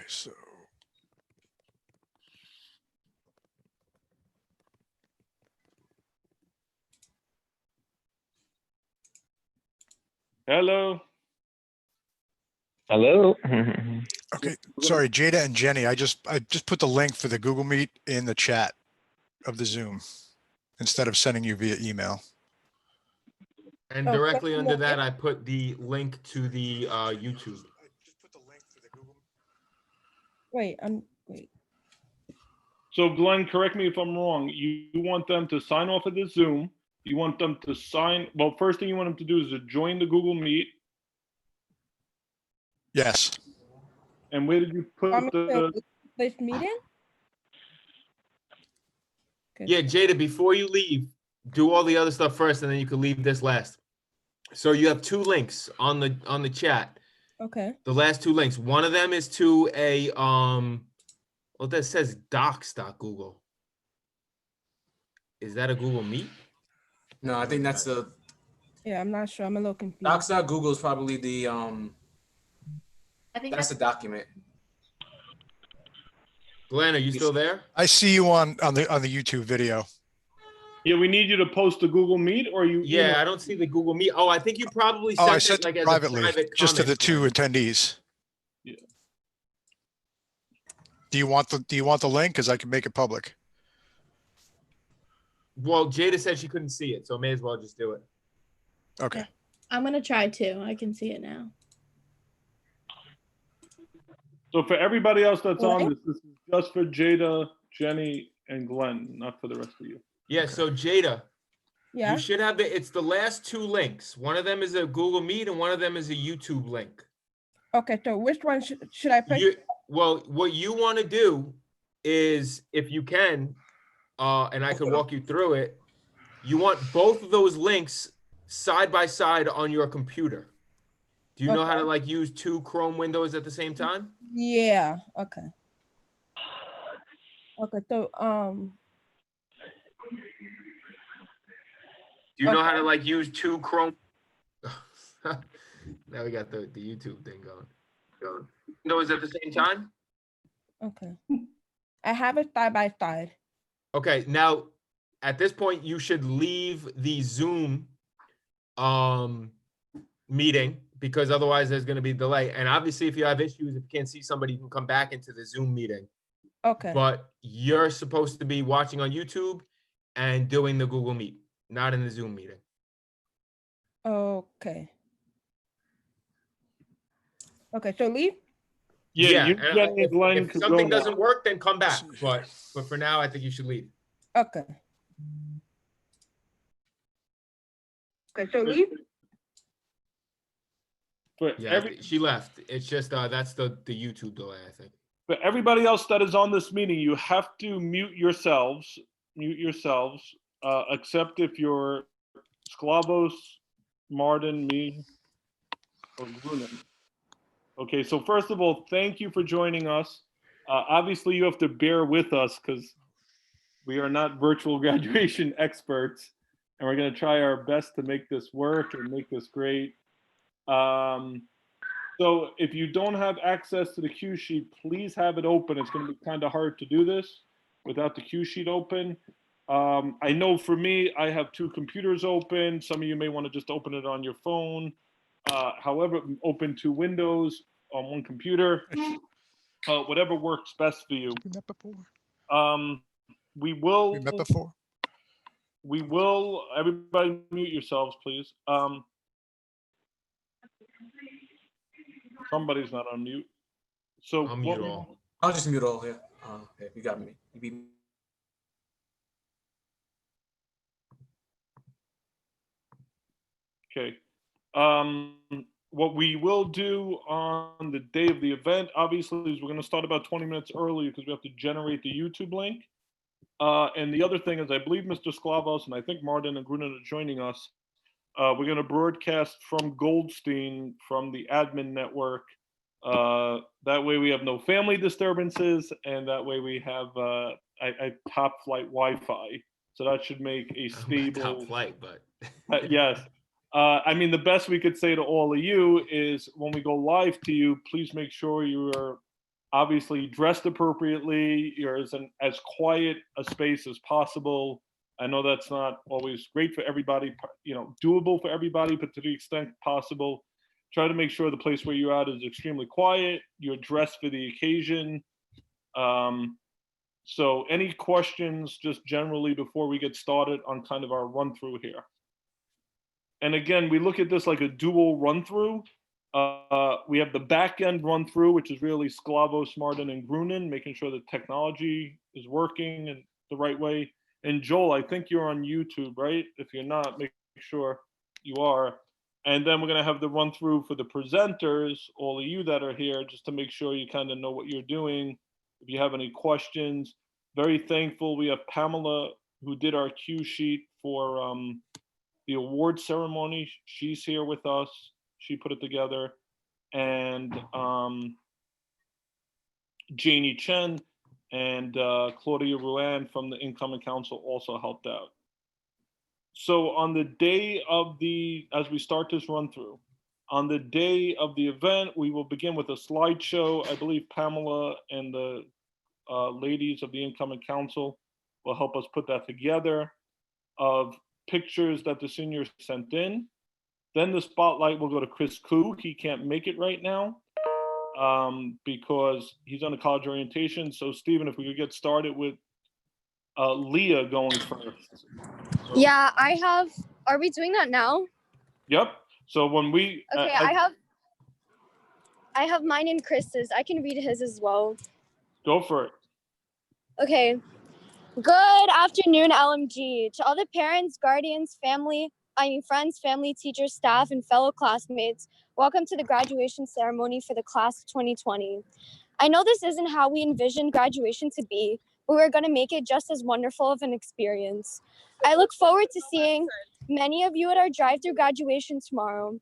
so Hello. Hello. okay. Sorry, Jada and Jenny. I just put the link for the Google Meet in the chat of the Zoom instead of sending you via email. And directly under that, I put the link to the YouTube. Wait. So Glenn, correct me if I'm wrong. You want them to sign off of the Zoom. You want them to sign. Well, first thing you want them to do is to join the Google Meet. Yes. And where did you put This meeting? Okay. Yeah, Jada, before you leave, do all the other stuff first, and then you can leave this last. So you have two links on the chat. Okay. The last two links. One of them is to a well, that says docs.google. Is that a Google Meet? No, I think that's the Yeah, I'm not sure. I'm a little confused. docs.google is probably the I think that's the document. Glenn, are you still there? I see you on the YouTube video. Yeah, we need you to post the Google Meet, or you? Yeah, I don't see the Google Meet. Oh, I think you probably Oh, I sent sent it like it as privately, a private just to the comment. two attendees. Yeah. Do you want the link? Because I can make it public. Well, Jada said she couldn't see it, so may as well just do it. Okay. I'm gonna try too. I can see it now. So for everybody else that's on this is just for Jada, Jenny, and Glenn, not for the rest of you. Yeah, so Jada, Yeah. you should have it's the last two links. One of them is a Google Meet and one of them is a YouTube link. Okay. So which one should I pick? Well, what you want to do is, if you can, and I could walk you through it, you want both of those links side by side on your computer. Do you know how to like use two Chrome windows at the same time? Yeah. Okay. Okay. So Do you know how to like use two Chrome? Now we got the YouTube thing going. Windows at the same time? okay. I have it side by side. Okay, now at this point you should leave the Zoom meeting, because otherwise there's going to be a delay. And obviously if you have issues, if you can't see somebody, you can come back into the Zoom meeting. Okay. But you're supposed to be watching on YouTube and doing the Google Meet, not in the Zoom meeting. Okay. Okay. So leave. Yeah, you, and Jenny, Glenn, if could something go doesn't now. work, then come back. But for now, I think you should leave. Okay. Okay. So leave. For Yeah, she left. It's just that's the YouTube delay, I think. For everybody else that is on this meeting, you have to mute yourselves. Except if you're Sklavos, Martin, me, or Grunin. Okay, so first of all, thank you for joining us. Obviously, you have to bear with us because we are not virtual graduation experts, and we're going to try our best to make this work and make this great. So if you don't have access to the cue sheet, please have it open. It's going to be kind of hard to do this without the cue sheet open. I know for me, I have two computers open. Some of you may want to just open it on your phone. However, open two windows on one computer. Whatever works best for you. We met before. We will. We met before. We will. Everybody, mute yourselves, please. Somebody's not on mute. So I'll mute all. I'll just mute all here. Okay, you got me. You beat me. Okay. What we will do on the day of the event, obviously, is we're going to start about 20 minutes early because we have to generate the YouTube link. And the other thing is, I believe Mr. Sklavos and I think Martin and Grunin are joining us. We're going to broadcast from Goldstein from the admin network. That way we have no family disturbances, and that way we have top flight Wi-Fi. So that should make a stable. Top flight, but yes. I mean, the best we could say to all of you is when we go live to you, please make sure you're Obviously, dressed appropriately. You're as quiet a space as possible. I know that's not always great for everybody, doable for everybody, but to the extent possible, try to make sure the place where you're at is extremely quiet. You're dressed for the occasion. So any questions just generally before we get started on kind of our run through here? And again, we look at this like a dual run through. We have the back end run through, which is really Sklavos, Martin, and Grunin, making sure the technology is working in the right way. And Joel, I think you're on YouTube, right? If you're not, make sure you are. And then we're going to have the run through for the presenters, all of you that are here, just to make sure you kind of know what you're doing. If you have any questions, very thankful. We have Pamela, who did our cue sheet for the award ceremony. She's here with us. She put it together. And Janie Chen and Claudia Ruan from the Incoming Council also helped out. So on the day of as we start this run through, on the day of the event, we will begin with a slideshow. I believe Pamela and the ladies of the Incoming Council will help us put that together, of pictures that the seniors sent in. Then the spotlight will go to Chris Koo. He can't make it right now because he's on a college orientation. So Stephen, if we could get started with Leah going first. Yeah, are we doing that now? Yep. So when we, Okay, I have mine and Chris's. I can read his as well. Go for it. Okay. Good afternoon, LMG. To all the parents, guardians, friends, family, teachers, staff, and fellow classmates, welcome to the graduation ceremony for the class of 2020. I know this isn't how we envisioned graduation to be, but we're going to make it just as wonderful of an experience. I look forward to seeing many of you at our drive-through graduation tomorrow.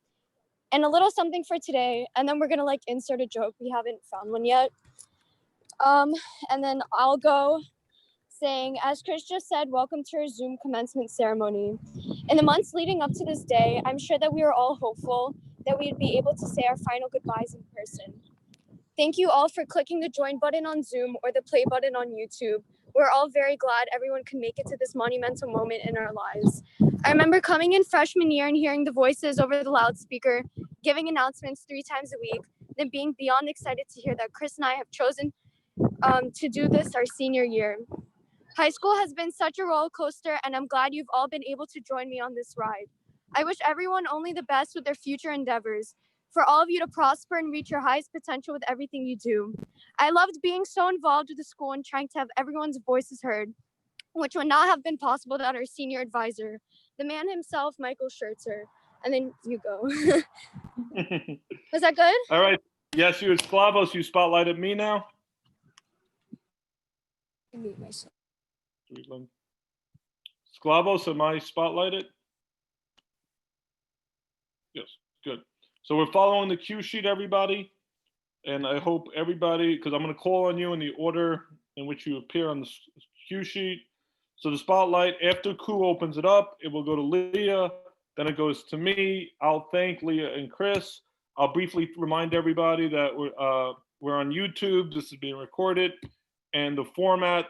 And a little something for today, and then we're going to insert a joke. We haven't found one yet. And then I'll go saying, as Chris just said, welcome to our Zoom commencement ceremony. In the months leading up to this day, I'm sure that we were all hopeful that we'd be able to say our final goodbyes in person. Thank you all for clicking the join button on Zoom or the play button on YouTube. We're all very glad everyone can make it to this monumental moment in our lives. I remember coming in freshman year and hearing the voices over the loudspeaker, giving announcements 3 times a week, then being beyond excited to hear that Chris and I have chosen to do this our senior year. High school has been such a roller coaster, and I'm glad you've all been able to join me on this ride. I wish everyone only the best with their future endeavors, for all of you to prosper and reach your highest potential with everything you do. I loved being so involved with the school and trying to have everyone's voices heard, which would not have been possible without our senior advisor, the man himself, Michael Schertzer. And then you go. Was that good? All right. Yes, you, Sklavos, you spotlighted me now. Mute myself. Sklavos, am I spotlighted? Yes, good. So we're following the cue sheet, everybody. And I hope everybody, because I'm going to call on you in the order in which you appear on the cue sheet. So the spotlight, after Koo opens it up, it will go to Leah. Then it goes to me. I'll thank Leah and Chris. I'll briefly remind everybody that we're on YouTube. This is being recorded. And the format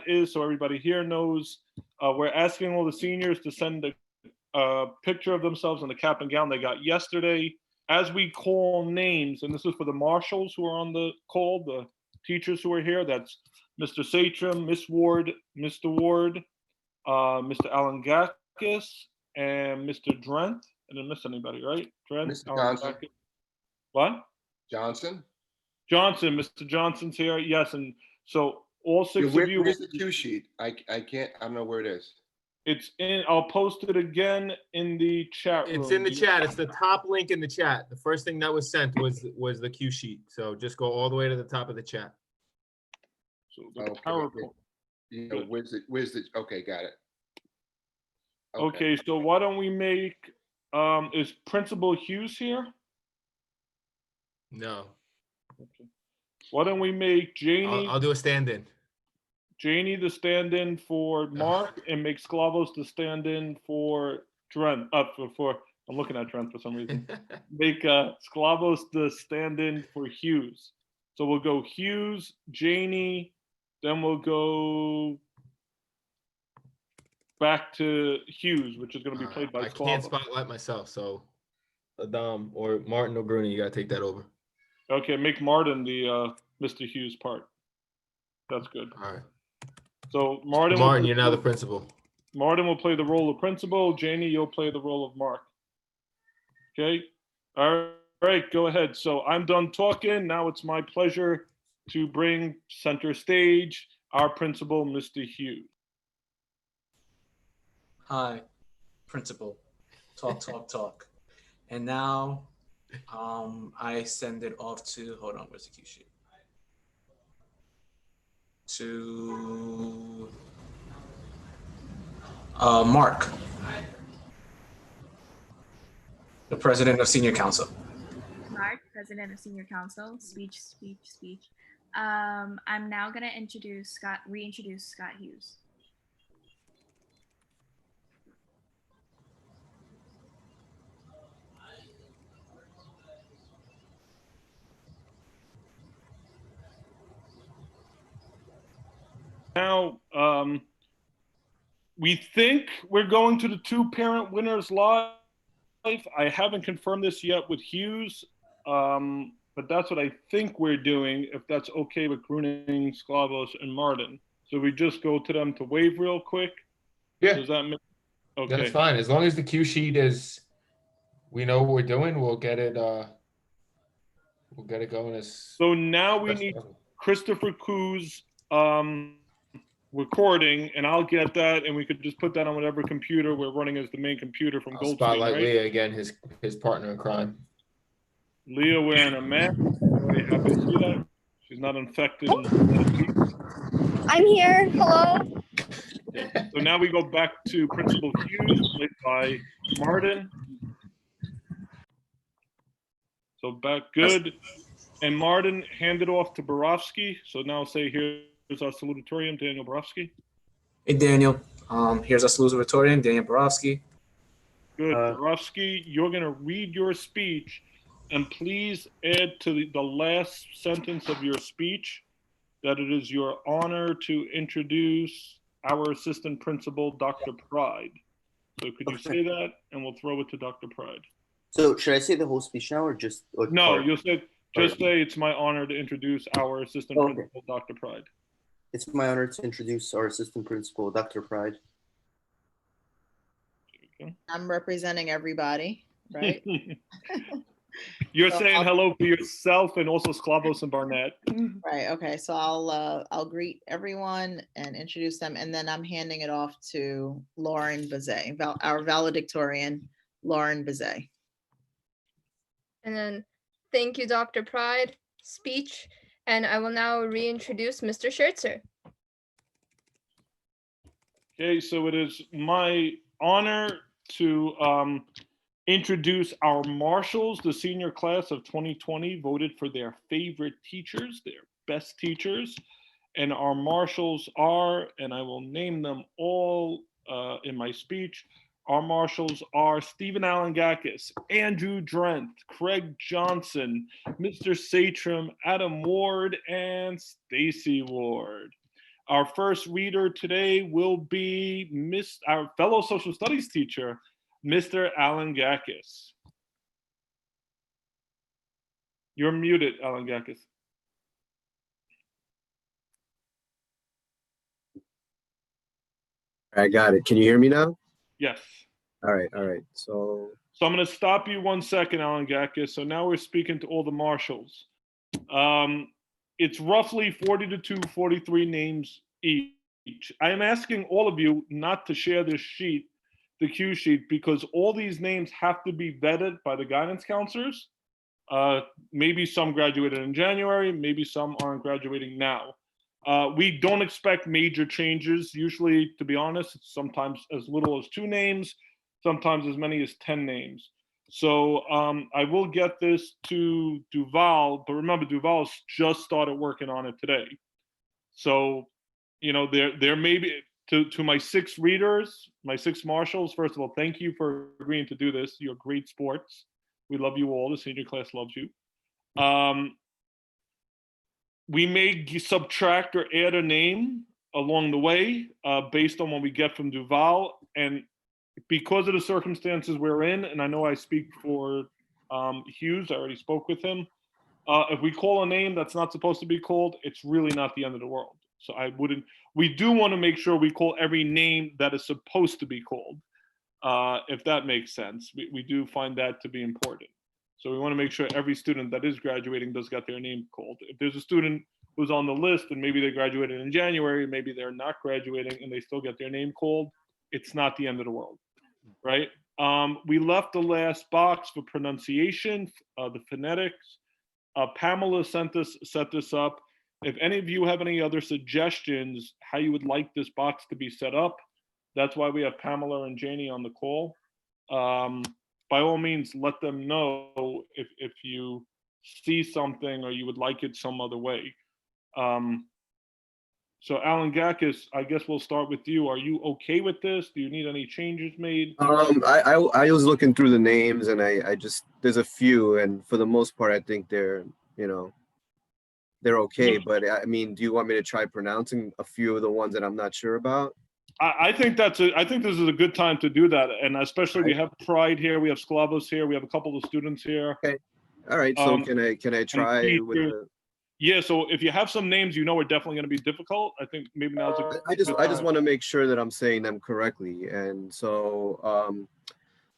is, so everybody here knows, we're asking all the seniors to send a picture of themselves in the cap and gown they got yesterday. As we call names, and this is for the marshals who are on the call, the teachers who are here, that's Mr. Satram, Miss Ward, Mr. Ward, Mr. Alangakis, and Mr. Drent. I didn't miss anybody, right? Drent, Mr. Johnson. What? Johnson? Johnson, Mr. Johnson's here, yes, and so all 6 of you. Where's the cue sheet? I don't know where it is. It's in, I'll post it again in the chat room. It's in the chat. It's the top link in the chat. The first thing that was sent was the cue sheet. So just go all the way to the top of the chat. So the Okay. PowerPoint. Yeah, where's the, okay, got it. Okay, so why don't we make, is Principal Hughes here? No, Okay. Why don't we make Janie, I'll do a stand-in. Janie the stand-in for Mark, and make Sklavos the stand-in for Trent, for I'm looking at Trent for some reason. Make Sklavos the stand-in for Hughes. So we'll go Hughes, Janie, then we'll go back to Hughes, which is going to be played by I can't Sklava. spotlight myself, so Adam or Martin O'Gruney, you gotta take that over. Okay, make Martin the Mr. Hughes part. That's good. All right. So Martin, Martin, you're now the principal. Martin will play the role of principal. Janie, you'll play the role of Mark. Okay. All right, go ahead. So I'm done talking. Now it's my pleasure to bring center stage our principal, Mr. Hughes. Hi, principal. Talk, talk, talk. And now, I send it off to, hold on, where's the cue sheet? To Mark, the president of senior council. Mark, president of senior council. Speech, speech, speech. I'm now gonna reintroduce Scott Hughes. Now, we think we're going to the 2-parent winners live. I haven't confirmed this yet with Hughes, but that's what I think we're doing, if that's okay with Gruning, Sklavos, and Martin. So we just go to them to wave real quick. Yeah, Does that make okay? that's fine. As long as the cue sheet is, we know what we're doing, we'll get it going as. So now we best need possible. Christopher Koo's recording, and I'll get that, and we could just put that on whatever computer we're running as the main computer from I'll Goldstein, spotlight right? Leah again, his partner in crime. Leah wearing a mask. Very happy to see that. She's not infected. I'm here. Hello. Yeah. So now we go back to Principal Hughes, played by Martin. So back good. And Martin handed off to Borowski. So now say, here's our salutatorian, Daniel Borowski. Hey, Daniel. Here's our salutatorian, Daniel Borowski. Good. Borowski, you're going to read your speech, and please add to the last sentence of your speech that it is your honor to introduce our assistant principal, Dr. Pride. So could you say that, and we'll throw it to Dr. Pride. So should I say the whole speech now or just? No, part? you'll say, just say it's my honor to introduce our assistant principal, Dr. Pride. It's my honor to introduce our assistant principal, Dr. Pride. I'm representing everybody, right? You're So saying hello for yourself and also Sklavos and Barnett. Right. Okay. So I'll greet everyone and introduce them, and then I'm handing it off to Lauren Bazet, our valedictorian, Lauren Bazet. And then, thank you, Dr. Pride. Speech, and I will now reintroduce Mr. Schertzer. Okay, so it is my honor to introduce our marshals. The senior class of 2020 voted for their favorite teachers, their best teachers. And our marshals are, and I will name them all in my speech, our marshals are Stephen Alangakis, Andrew Drent, Craig Johnson, Mr. Satram, Adam Ward, and Stacy Ward. Our first reader today will be our fellow social studies teacher, Mr. Alangakis. You're muted, Alangakis. I got it. Can you hear me now? Yes. All right. All right. So I'm going to stop you 1 second, Alangakis. So now we're speaking to all the marshals. It's roughly 42, 43 names each. I am asking all of you not to share this sheet, the cue sheet, because all these names have to be vetted by the guidance counselors. Maybe some graduated in January, maybe some aren't graduating now. We don't expect major changes. Usually, to be honest, it's sometimes as little as 2 names, sometimes as many as 10 names. So I will get this to Duval, but remember, Duval's just started working on it today. So, you know, there may be, to my 6 readers, my 6 marshals, first of all, thank you for agreeing to do this. You're great sports. We love you all. The senior class loves you. we may subtract or add a name along the way based on what we get from Duval. And because of the circumstances we're in, and I know I speak for Hughes, I already spoke with him. If we call a name that's not supposed to be called, it's really not the end of the world. So I wouldn't, we do want to make sure we call every name that is supposed to be called, if that makes sense. We do find that to be important. So we want to make sure every student that is graduating does get their name called. If there's a student who's on the list and maybe they graduated in January, maybe they're not graduating and they still get their name called, it's not the end of the world, right? We left the last box for pronunciation, the phonetics. Pamela set this up. If any of you have any other suggestions how you would like this box to be set up, that's why we have Pamela and Janie on the call. By all means, let them know if you see something or you would like it some other way. So Alan Gakis, I guess we'll start with you. Are you okay with this? Do you need any changes made? I was looking through the names and I just, there's a few, and for the most part, I think they're, you know, they're okay. But I mean, do you want me to try pronouncing a few of the ones that I'm not sure about? I think this is a good time to do that, and especially we have Pride here, we have Sklavos here, we have a couple of students here. Okay. All right. So can I try with the? Yeah. So if you have some names, you know, are definitely going to be difficult. I think maybe now's a I just want to make sure that I'm saying them correctly, and so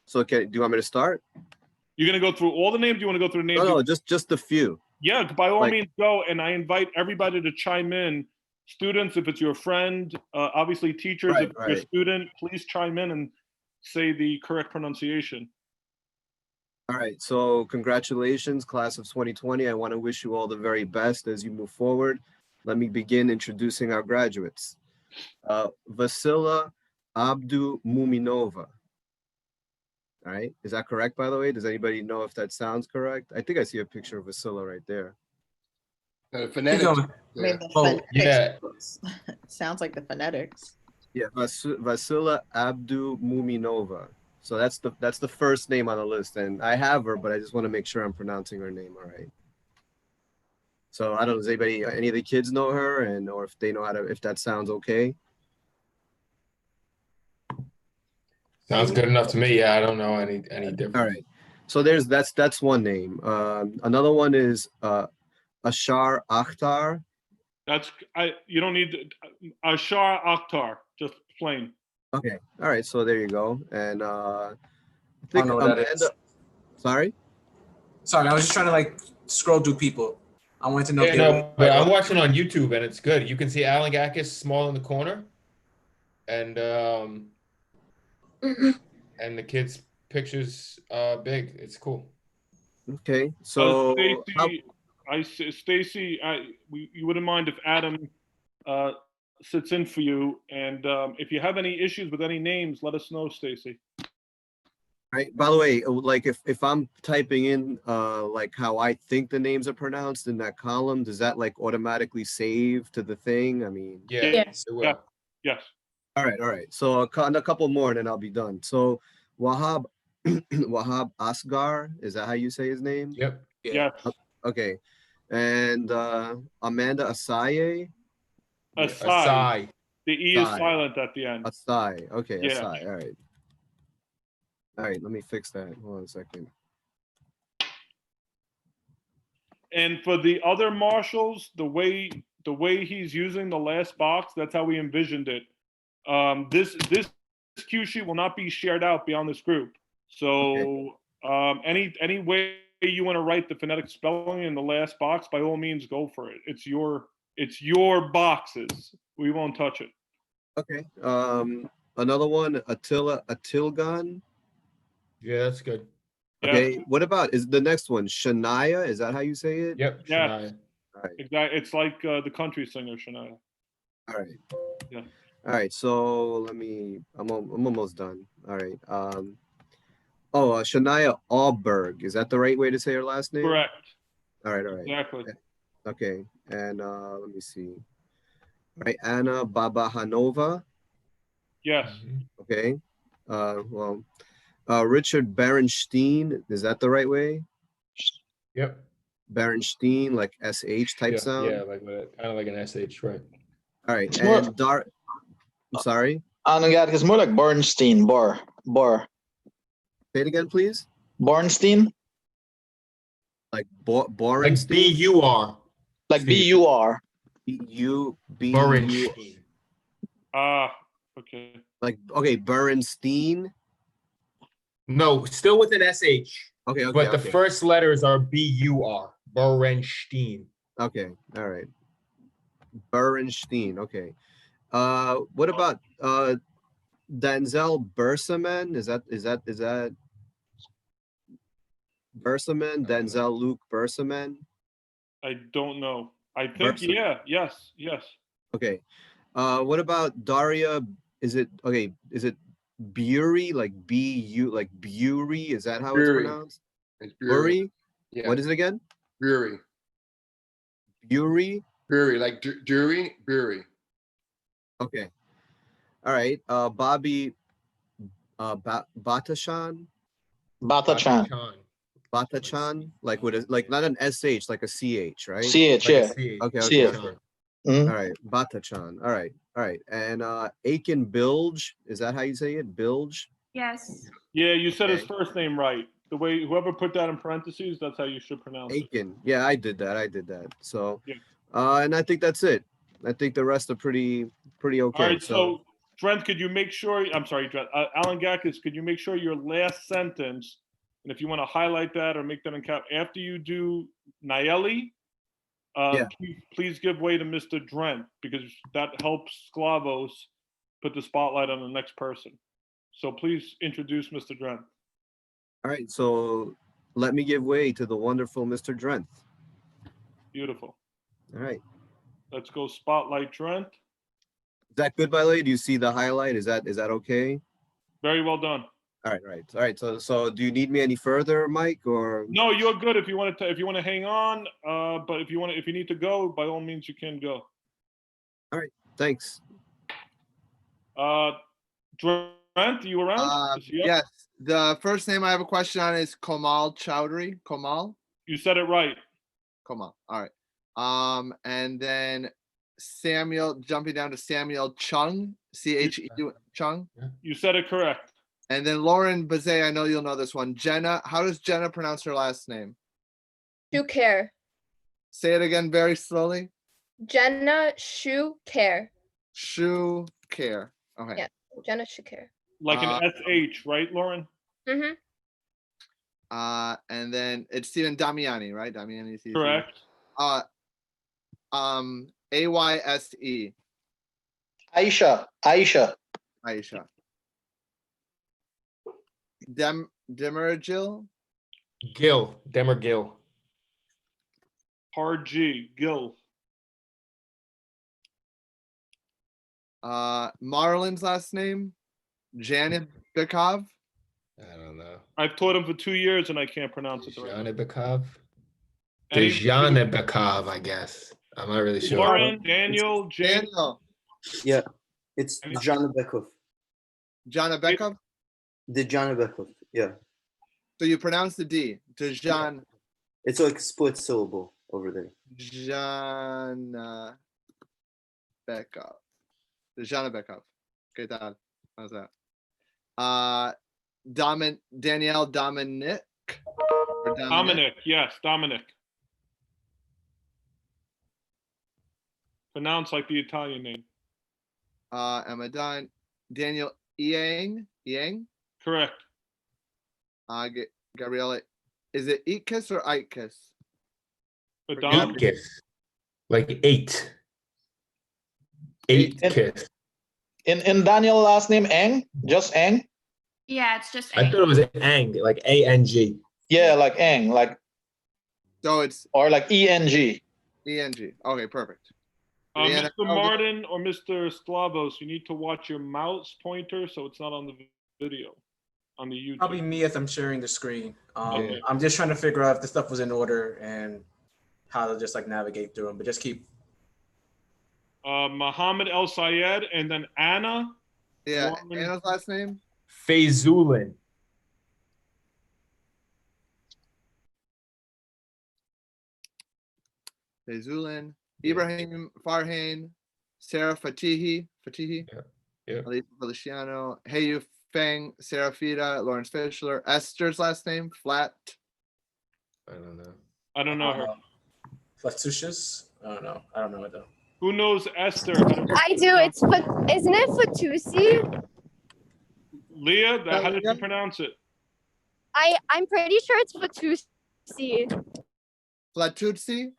so do you want me to start? You're going to go through all the names. Do you want to go through the names? No, just a few. Yeah, by all means, go. And I invite everybody to chime in. Students, if it's your friend, obviously teachers, if you're a student, please chime in and say the correct pronunciation. All right, so congratulations, class of 2020. I want to wish you all the very best as you move forward. Let me begin introducing our graduates. Vasila Abdu Muminova. All right, is that correct, by the way? Does anybody know if that sounds correct? I think I see a picture of Vasila right there. Phonetics. Yeah. Sounds like the phonetics. Yeah, Vasila Abdu Muminova. So that's the first name on the list, and I have her, but I just want to make sure I'm pronouncing her name all right. So I don't know, does any of the kids know her, and or if they know if that sounds okay? Sounds good enough to me. Yeah, I don't know any difference. All right. So that's one name. Another one is Ashar Akhtar. You don't need Ashar Akhtar, just plain. Okay. All right. So there you go. And I I think don't know what that is. Sorry, I was just trying to like scroll through people. I wanted to know. Yeah, no, but I'm watching on YouTube and it's good. You can see Alan Gakis small in the corner, and and the kids' pictures big. It's cool. Okay. So Stacy, you wouldn't mind if Adam sits in for you, and if you have any issues with any names, let us know, Stacy. Right. By the way, like if I'm typing in like how I think the names are pronounced in that column, does that like automatically save to the thing? I mean, yes, it will. Yes. All right. So a couple more, and then I'll be done. So Wahab Wahab Asgar, is that how you say his name? Yep. Yeah. Okay. And Amanda Asaye. Asai. The E is silent at the end. Asai. Okay. Yeah. Asai. All right. All right, let me fix that. Hold on a second. And for the other marshals, the way he's using the last box, that's how we envisioned it. This cue sheet will not be shared out beyond this group. So any way you want to write the phonetic spelling in the last box, by all means, go for it. It's your boxes. We won't touch it. Okay. Another one, Atilgan. Yeah, that's good. Okay. Yeah. What about the next one? Shania, is that how you say it? Yep. Yeah. Shania. All right. Exactly. It's like the country singer Shania. All right. Yeah. All right. So I'm almost done. All right. Shania Alberg. Is that the right way to say her last name? Correct. All right. Exactly. Okay. And let me see. All right. Anna Babahanova. Yes. Okay. Richard Berenstein, is that the right way? Yep. Berenstein, like SH type Yeah, sound. yeah, like kind of like an SH, right? All right, It's more- and I'm sorry. It's more like Bornstein. Bor. Say it again, please. Bornstein. Like Like Borenstein. B-U-R. Like B-U-R. B-U. Berenstein. Ah, okay. Like, okay, Berenstein. No, still with an SH. Okay, okay, But the okay. first letters are B-U-R. Berenstein. Okay, all right. Berenstein, okay. What about Denzel Bersaman? Is that Bersaman? Denzel Luke Bersaman? I don't know. I think, Versa. yes. Okay. What about Daria? Is it Bury, like B-U, like Bury? Is that how it's Bury. pronounced? It's Bury? Yeah. What is it again? Bury. Bury? Bury, like Dury, Bury. Okay. All right. Bobby Batashan? Batachan. Batachan? Like with like not an SH, like a CH, right? CH, yeah. Okay, CH. okay. Mhm. All right. Batachan. All right. And Aiken Bilge, is that how you say it? Bilge? Yes. Yeah, you said his Okay. first name right. The way whoever put that in parentheses, that's how you should pronounce it. Aiken. Yeah, I did that. So Yeah. and I think that's it. I think the rest are pretty okay. All right, so Trent, could you make sure? I'm sorry, Trent. Alan Gakis, could you make sure your last sentence, and if you want to highlight that or make that in cap after you do Nayeli, Yeah. please give way to Mr. Drent because that helps Sklavos put the spotlight on the next person. So please introduce Mr. Drent. All right, so let me give way to the wonderful Mr. Drent. Beautiful. All right. Let's go spotlight Drent. Is that good, by the way? Do you see the highlight? Is that okay? Very well done. All right. So do you need me any further, Mike, or? No, you're good if you want to hang on. But if you need to go, by all means you can go. All right. Thanks. Drent, are you around? Is he up? Yes. The first name I have a question on is Komal Chowdhury. Komal? You said it right. Komal. All right. And then Samuel, jumping down to Samuel Chung, C-H-E-U, Chung. You said it correct. And then Lauren Bazet, I know you'll know this one. Jenna, how does Jenna pronounce her last name? Shuker. Say it again very slowly. Jenna Shuker. Shoe care. Okay. Yeah, Jenna Shuker. Like an SH, right, Lauren? Mm-hmm. And then it's Stephen Damiani, right? Damiani. Correct. A-Y-S-E. Aisha. Demergil. Demergil. Hard G. Gil. Marlon's last name. Janibekov. I don't know. I've taught him for 2 years and I can't pronounce it the right way. Dejanibekov, I guess. I'm not really sure. Lauren, Daniel, Jane. Daniel. Yeah, it's Janibekov. Janibekov? Dejanibekov, yeah. So you pronounce the D. Dejan. It's like a split syllable over there. Janibekov. Dejanibekov. Okay, that. How's that? Danielle Dominic. Or Dominic, yes, Dominic. Pronounced like the Italian name. Am I done? Daniel Yang. Correct. Gabriella, is it Itkis or Itkis? Eight like eight. Eight kiss. In Daniel last name Eng? Just Eng? Yeah, it's just I thought it was Ang, like A-N-G. Yeah, like Eng, like. So it's. Or like E-N-G. E-N-G. Okay, perfect. Mr. Martin or Mr. Sklavos, you need to watch your mouse pointer so it's not on the video, on the YouTube. Probably me if I'm sharing the screen. Okay. I'm just trying to figure out if the stuff was in order and how to just like navigate through them, but just keep. Muhammad El Sayed and then Anna. Yeah, Anna's last name? Fazulin. Fazulin, Ibrahim Farhane, Sarah Fatihi, Yeah. Alicia Feliciano, Heyu Feng, Sarah Fida, Lawrence Fischler, Esther's last name, Flat. I don't know. I don't know her. Flatutious? I don't know it though. Who knows Esther? How to I do. It's isn't it Fatusi? Leah, how did you pronounce it? I'm pretty sure it's Fatusi. Flatutsi?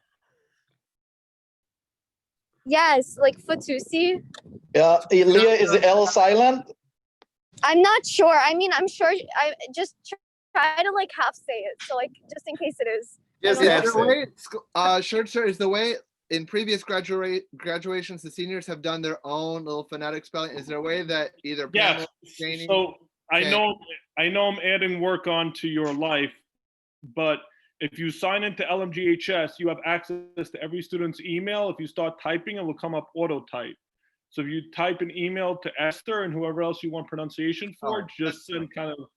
Yes, like Fatusi. Yeah, Leah, is the L silent? I'm not sure. I mean, I'm sure. I just try to like half say it. So like, just in case it is. Just Is half the say way, sure, is the way in previous graduations, the seniors have done their own little phonetic spelling. Is there a way that either Pamela, Yes. Janie, So I can- know I'm adding work onto your life, but if you sign into LMGHS, you have access to every student's email. If you start typing, it will come up auto type. So if you type an email to Esther and whoever else you want pronunciation for, just send kind of,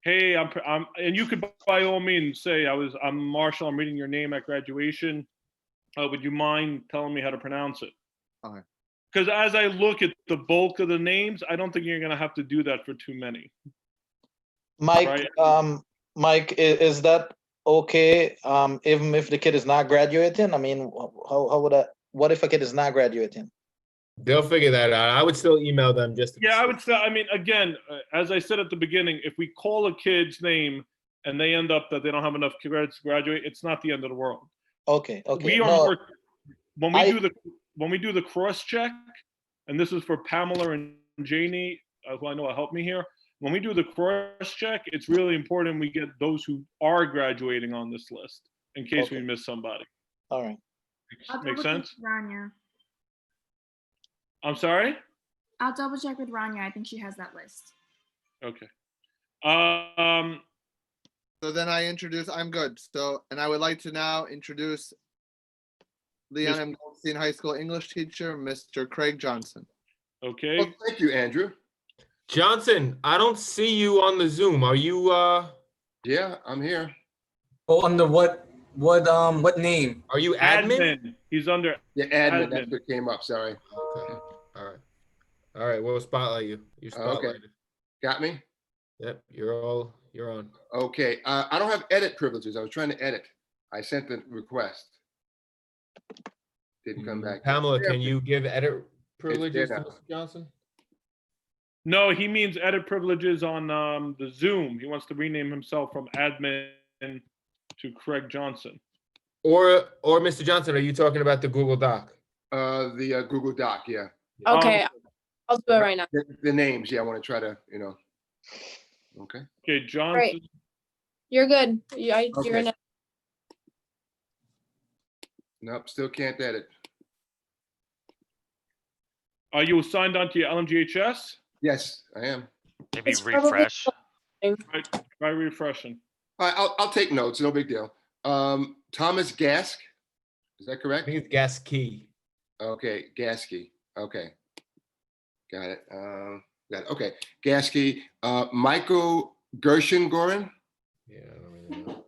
hey, I'm, and you could by all means say, I'm Marshall, I'm reading your name at graduation. Would you mind telling me how to pronounce it? Okay. Because as I look at the bulk of the names, I don't think you're gonna have to do that for too many. Mike, Right. Mike, is that okay? Even if the kid is not graduating? I mean, how would that, what if a kid is not graduating? They'll figure that out. I would still email them just to be Yeah, I safe. would say, I mean, again, as I said at the beginning, if we call a kid's name and they end up that they don't have enough credits to graduate, it's not the end of the world. Okay, okay. We are No, more, when we do the cross check, and this is for Pamela and Janie, who I know will help me here. When we do the cross check, it's really important we get those who are graduating on this list in case we miss somebody. all right. I'll Make double check sense? with Rania. I'm sorry? I'll double check with Rania. I think she has that list. Okay. So then I'm good. So, and I would like to now introduce Leon M. Goldstein High School English teacher, Mr. Craig Johnson. Okay. Well, thank you, Andrew. Johnson, I don't see you on the Zoom. Are you Yeah, I'm here. Oh, under what name? Are you admin? He's under Yeah, admin. That's what came up. Sorry. Okay. All right. We'll spotlight you. You're Okay. spotlighted. Got me? Yep. You're on. Okay. I don't have edit privileges. I was trying to edit. I sent the request. Didn't come back. Pamela, can you give edit privileges there to now. Mr. Johnson? No, he means edit privileges on the Zoom. He wants to rename himself from admin to Craig Johnson. Or Mr. Johnson, are you talking about the Google Doc? The Google Doc, yeah. Okay, I'll do it right now. The names, yeah. I want to try to, Okay. Okay, Johnson. Great. You're good. You're Okay. in. Nope, still can't edit. Are you signed on to your LMGHS? Yes, I am. Maybe refresh. Try refreshing. All right, I'll take notes. No big deal. Thomas Gask, is that correct? I think it's Gasky. Okay, Gasky. Okay, got it. Got it. Okay, Gasky. Michael Gershon-Gorin. Yeah, I don't really know.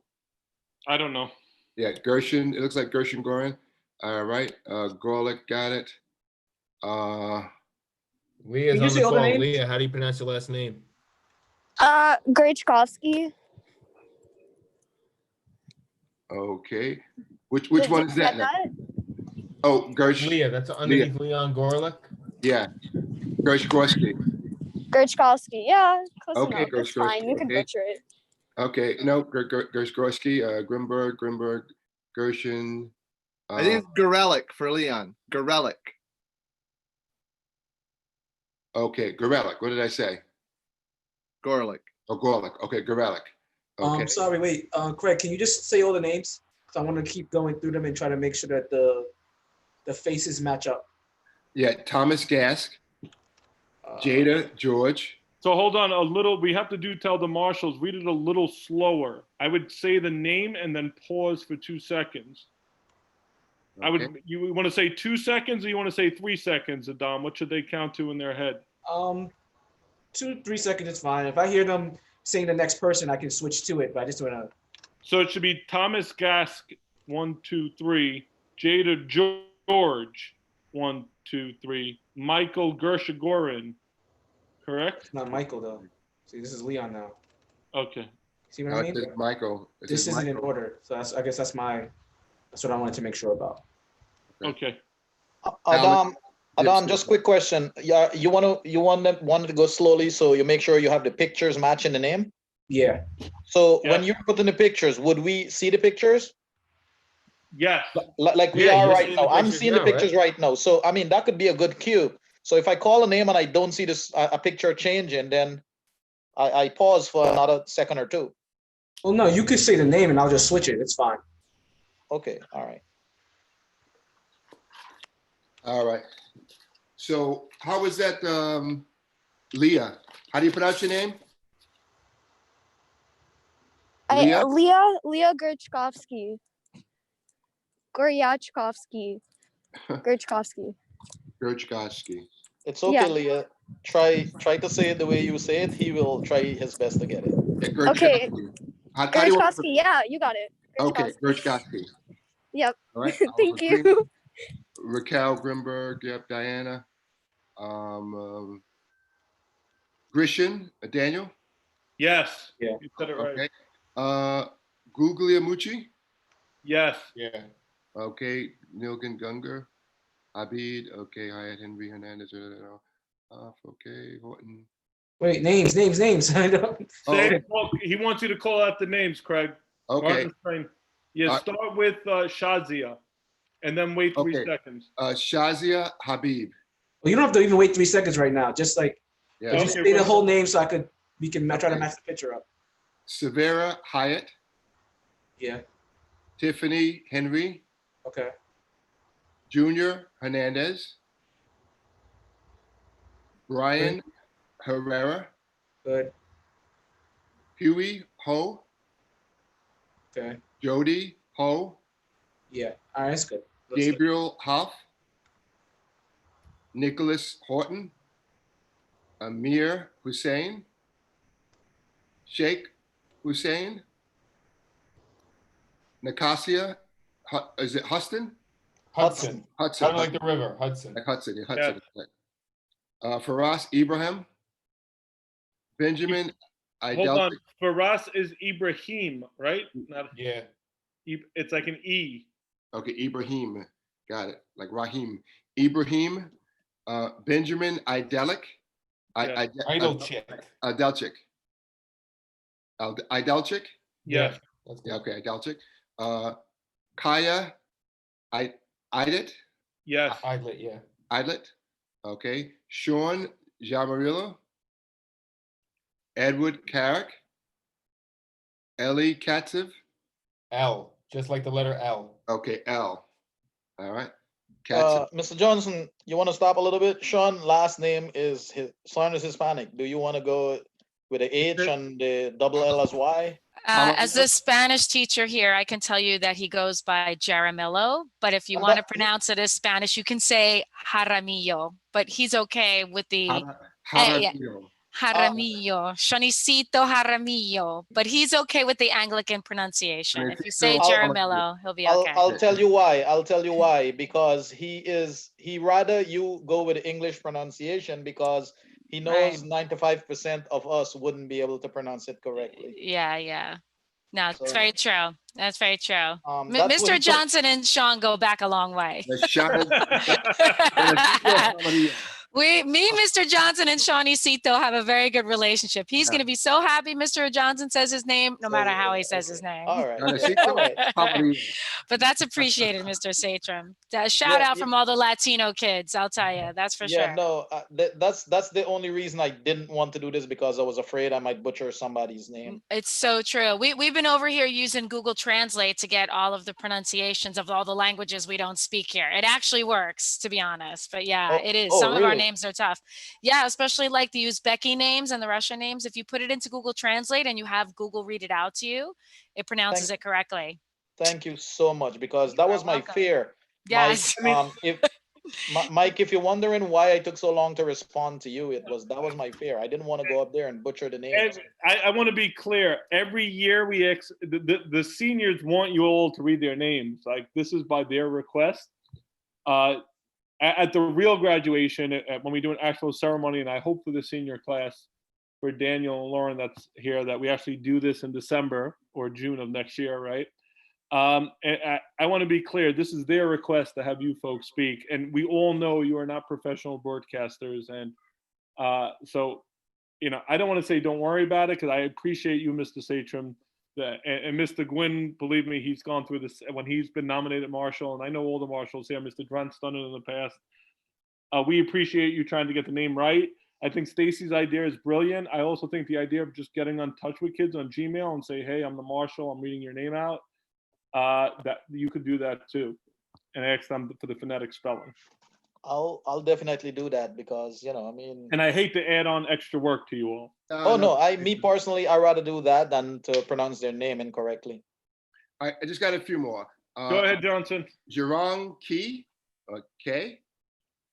I don't know. Yeah, Gershon. It looks like Gershon-Gorin. All right. Gorlick, got it. Leah's Can you on say the all the phone. names? Leah, how do you pronounce your last name? Grachkovsky. Okay. Which one is that now? Oh, Gersh. Leah, that's underneath Leon Gorlick. Yeah. Gershkovsky. Grachkovsky. Yeah, close Okay, enough. It's fine. You can okay. butcher it. Okay, no, Gershkovsky, Grimberg, Gershon. I think it's Gorelick for Leon. Gorelick. Okay, Gorelick. What did I say? Gorelick. Oh, Gorelick. Okay, Gorelick. Okay. Sorry, wait. Craig, can you just say all the names? Because I want to keep going through them and try to make sure that the faces match up. Yeah, Thomas Gask, Jada George. So hold on a little. We have to tell the marshals, read it a little slower. I would say the name and then pause for 2 seconds. Okay. You want to say 2 seconds or you want to say 3 seconds, Adam? What should they count to in their head? 2-3 seconds is fine. If I hear them saying the next person, I can switch to it, but I just want to. So it should be Thomas Gask, 1, 2, 3, Jada George, 1, 2, 3. Michael Gershagorin, correct? It's not Michael though. See, this is Leon now. Okay. See what No, I it mean? says Michael. It This says isn't in Michael. order. So I guess that's what I wanted to make sure about. Okay. Adam, just quick question. Yeah, you wanted to go slowly, so you make sure you have the pictures matching the name. Yeah. So when you put in the pictures, would we see the pictures? Yes. Like we Yeah, are you're right seeing now. the I'm pictures seeing now, the pictures right now. So I mean, that could be a good cue. So if I call a name and I don't see this a picture changing, then I pause for another second or two. Well, no, you could say the name and I'll just switch it. It's fine. Okay, all right. All right. So how was that, Leah? How do you pronounce your name? Leah Gerchkovsky. Goryachkovsky. Gerchkovsky. Gerchkovsky. It's okay, Yeah. Leah. Try to say it the way you say it. He will try his best to get it. Okay. How do you want to- Gerchkovsky, yeah, you got it. Okay, Gerchkovsky. Yep. All right. Thank you. Raquel Grimberg, yep, Diana. Grishin, Daniel. Yes. Yeah. You said it right. Okay. Guglielmucci. Yes. Yeah. Okay. Nilgan Gunger. Abid. Okay. Hyatt Henry Hernandez. Okay. Horton. Wait, names. I know. He wants you to call out the names, Craig. Okay. Yeah, start with Shazia, and then wait 3 seconds. Shazia Habib. Well, you don't have to even wait 3 seconds right now. Just like, Yeah. just say the whole name so we can try to match the picture up. Severa Hyatt. Yeah. Tiffany Henry. Okay. Junior Hernandez. Brian Herrera. Good. Huey Ho. Okay. Jody Ho. Yeah. All right, that's good. Gabriel Huff. Nicholas Horton. Amir Hussein. Sheikh Hussein. Nicasia. Is it Huston? Hudson. Hudson. Kind of like the river, Hudson. Like Hudson. Yeah, Hudson. Faraz Ibrahim. Benjamin Hold on. Faraz is Ibrahim, right? Yeah. It's like an E. Okay, Ibrahim. Got it. Like Rahim. Ibrahim. Benjamin Idelic. Idolchik. Idelchik. Idelchik? Yes. Yeah, okay, Idelchik. Kaya Idlet? Yes. Idlet, yeah. Idlet. Okay. Sean Jamarillo. Edward Carrick. Ellie Katsev. L, just like the letter L. Okay, L. All right. Mr. Johnson, you want to stop a little bit? Sean, last name is Sean is Hispanic. Do you want to go with the H and the double L as Y? As a Spanish teacher here, I can tell you that he goes by Jaramillo, but if you want to pronounce it as Spanish, you can say Jaramillo, but he's okay with the Jaramillo, Shonicito Jaramillo, but he's okay with the Anglican pronunciation. If you say Jaramillo, he'll be okay. I'll tell you why. I'll tell you why. Because he rather you go with English pronunciation because he knows 95% of us wouldn't be able to pronounce it correctly. Yeah. No, it's very true. That's very true. That's what Mr. Johnson and Sean go back a long way. Mr. Johnson and Shawnee Cito have a very good relationship. He's going to be so happy Mr. Johnson says his name, no matter how he says his name. All right. But that's appreciated, Mr. Satram. Shout out from all the Latino kids, I'll tell you. That's for sure. Yeah, no, that's the only reason I didn't want to do this, because I was afraid I might butcher somebody's name. It's so true. We've been over here using Google Translate to get all of the pronunciations of all the languages we don't speak here. It actually works, to be honest. But yeah, it is. Some of our names are tough. Yeah, especially like the Uzbeki names and the Russian names. If you put it into Google Translate and you have Google read it out to you, it pronounces it correctly. Thank you so much, because that was my fear. Yes. Mike, if you're wondering why I took so long to respond to you, that was my fear. I didn't want to go up there and butcher the names. I want to be clear. Every year the seniors want you all to read their names. Like, this is by their request. At the real graduation, when we do an actual ceremony, and I hope for the senior class, for Daniel and Lauren that's here, that we actually do this in December or June of next year, right? And I want to be clear, this is their request to have you folks speak, and we all know you are not professional broadcasters, and so, you know, I don't want to say don't worry about it, because I appreciate you, Mr. Satram, and Mr. Gwynn, believe me, he's gone through this when he's been nominated Marshal, and I know all the Marshals here. Mr. Drunt's done it in the past. We appreciate you trying to get the name right. I think Stacy's idea is brilliant. I also think the idea of just getting in touch with kids on Gmail and say, hey, I'm the Marshal, I'm reading your name out, that you could do that too, and ask them for the phonetic spelling. I'll definitely do that, because, you know, I mean. And I hate to add on extra work to you all. Oh no, me personally, I'd rather do that than to pronounce their name incorrectly. I just got a few more. Go ahead, Johnson. Jerong Key, K?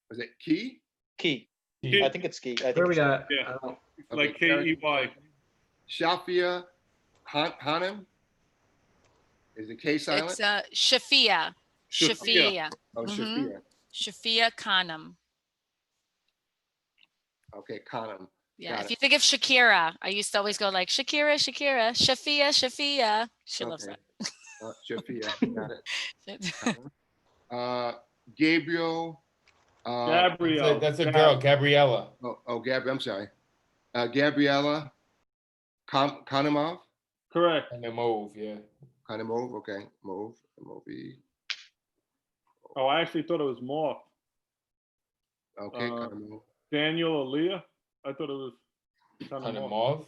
Was it Key? Key. Key. I think it's Key. I think Where we it's got? Yeah, like K-E-Y. Shafia Hanem? Is the K silent? It's Shafia. Shafia. Oh, Shafia. Shafia Khanum. Okay, Khanum. Yeah, Got if it. you think of Shakira, I used to always go like Shakira, Shakira, Shafia, Shafia. She loves Okay. that. Shafia, got it. Gabriel. Gabrielle. That's a girl, Gabriella. Oh, Gabrielle, I'm sorry. Gabriella Kanimov? Correct. And the mauve, yeah. Kanimov, okay. Mauve, M-O-V. Oh, I actually thought it was Morph. Okay, Kanimov. Daniel or Leah? I thought it was Kind of mauve.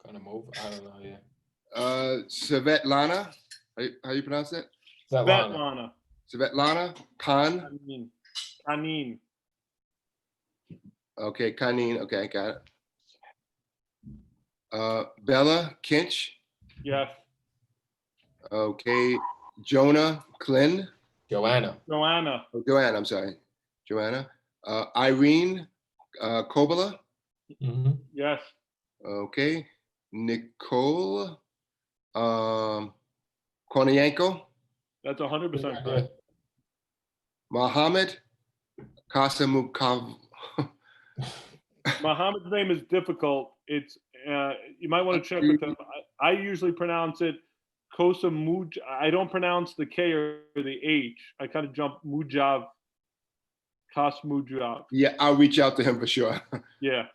Kind of mauve. I don't know, yeah. Svetlana, how you pronounce that? Svetlana. Svetlana Khan. Kanin. Okay, Kanin. Okay, I got it. Bella Kinch. Yes. Okay, Jonah Klin. Joanna. Joanna. Oh, Joanna, I'm sorry. Joanna. Irene Kobola. Yes. Okay. Nicole Kornienko. That's 100% correct. Mohammed Kasamukov. Muhammad's name is difficult. It's you might want to check with him. I usually pronounce it Kosa Muj. I don't pronounce the K or the H. I kind of jump Mujav. Kas Mujav. Yeah, I'll reach out to him for sure. Yeah.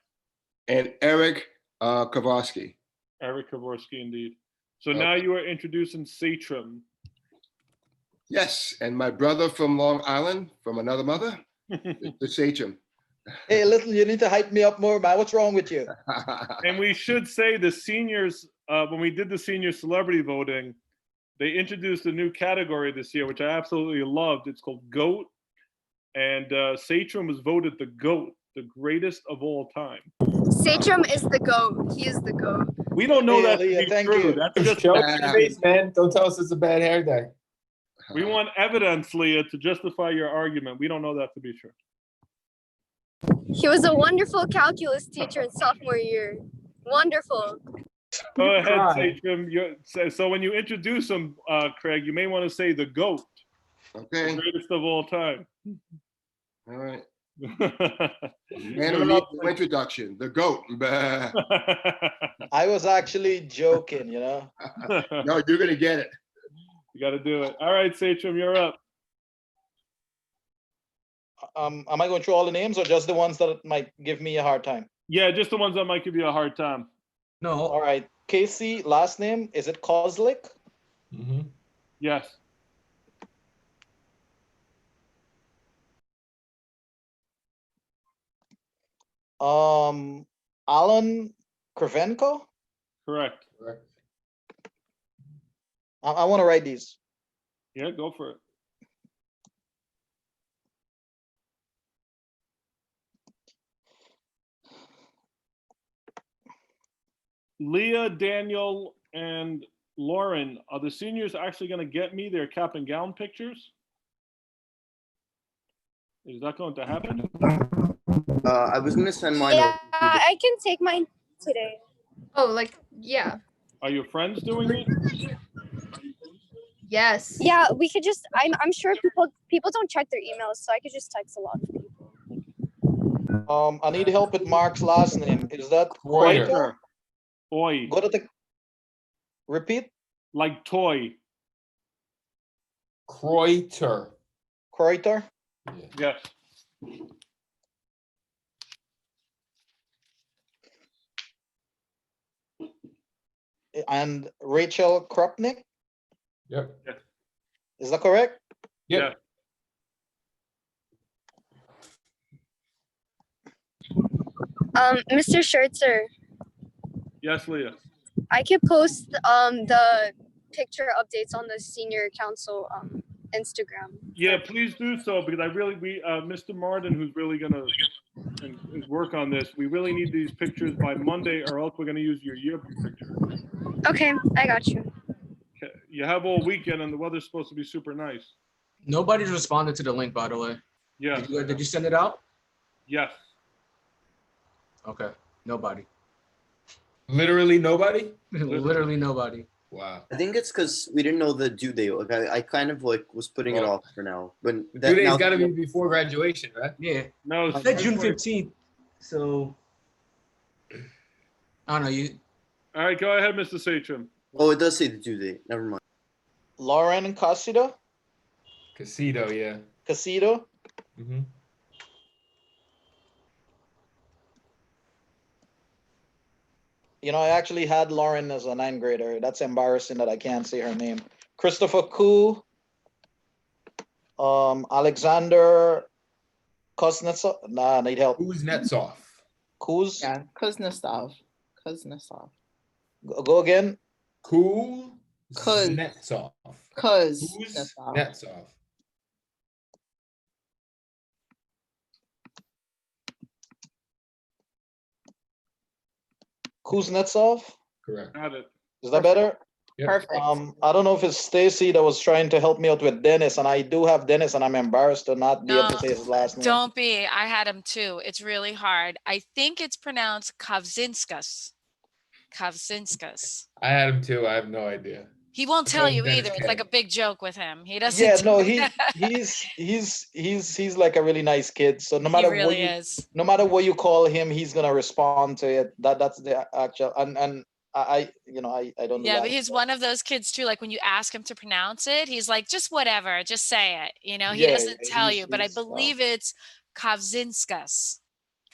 And Eric Kowalski. Eric Kavorsky, indeed. So now you are introducing Satram. Yes, and my brother from Long Island, from another mother, the Satram. Hey, listen, you need to hype me up more, man. What's wrong with you? And we should say the seniors, when we did the senior celebrity voting, they introduced a new category this year, which I absolutely loved. It's called GOAT. And Satram was voted the GOAT, the greatest of all time. Satram is the GOAT. He is the GOAT. We don't know that to be true. That's just Show your face, man. Don't tell us it's a bad hair day. We want evidence, Leah, to justify your argument. We don't know that to be true. He was a wonderful calculus teacher in sophomore year. Wonderful. Go ahead, Satram. So when you introduce him, Craig, you may want to say the GOAT. Okay. The greatest of all time. All right. Man who needs no introduction, the GOAT. I was actually joking, you know. No, you're gonna get it. You got to do it. All right, Satram, you're up. Am I going through all the names or just the ones that might give me a hard time? Yeah, just the ones that might give you a hard time. No. All right. Casey, last name, is it Kozlik? Yes. Alan Kravenko? Correct. I want to write these. Yeah, go for it. Leah, Daniel, and Lauren, are the seniors actually going to get me their cap and gown pictures? Is that going to happen? I was gonna send mine. Yeah, I can take mine today. Oh, like, yeah. Are your friends doing it? Yes. Yeah, we could just. I'm sure people don't check their emails, so I could just text a lot of people. I need help with Mark's last name. Is that Kreuter. Kreuter? Oi. Go to the. Repeat. Like toy. Kreuter. Kreuter. Yes. And Rachel Krupnik. Yep. Is that correct? Yep. Mr. Schertzer, Yes, Leah. I could post the picture updates on the senior council Instagram. Yeah, please do so because Mr. Martin, who's really gonna is work on this. We really need these pictures by Monday, or else we're gonna use your yearbook picture. Okay, I got you. Okay. You have all weekend, and the weather's supposed to be super nice. Nobody's responded to the link, by the way. Yeah. Did you send it out? Yes. Okay. Nobody. Literally nobody? Literally nobody. Wow. I think it's because we didn't know the due date. Like I kind of like was putting it off for now. But Due date's now got to be before graduation, right? Yeah. No, I said June 15th. So I don't know. You. All right, go ahead, Mr. Sachem. Oh, it does say the due date. Never mind. Lauren Casido. Casido, yeah. Casido. Mm-hmm. You know, I actually had Lauren as a 9th grader. That's embarrassing that I can't say her name. Christopher Koo. Alexander Kuznetsov. Nah, need help. Kuznetsov. Kuz. Yeah, Kuznetsov. Kuznetsov. Go again. Kuznetsov. Kuznetsov. Kuznetsov. Correct. Got it. Is that better? Yep. Perfect. I don't know if it's Stacy that was trying to help me out with Dennis, and I do have Dennis, and I'm embarrassed to not be able to say his last name. Don't be. I had him too. It's really hard. I think it's pronounced Kavzinskas. Kavzinskas. I had him too. I have no idea. He won't I tell call you him Dennis either. It's K. like a big joke with him. He doesn't. Yeah, do no, that. he's like a really nice kid. So no matter really is. no matter what you call him, he's gonna respond to it. That's the actual and I don't do Yeah, that. but he's one of those kids too. Like when you ask him to pronounce it, he's like, just whatever, just say it. You know, he Yeah, doesn't tell you, but I he's, believe it's Kavzinskas.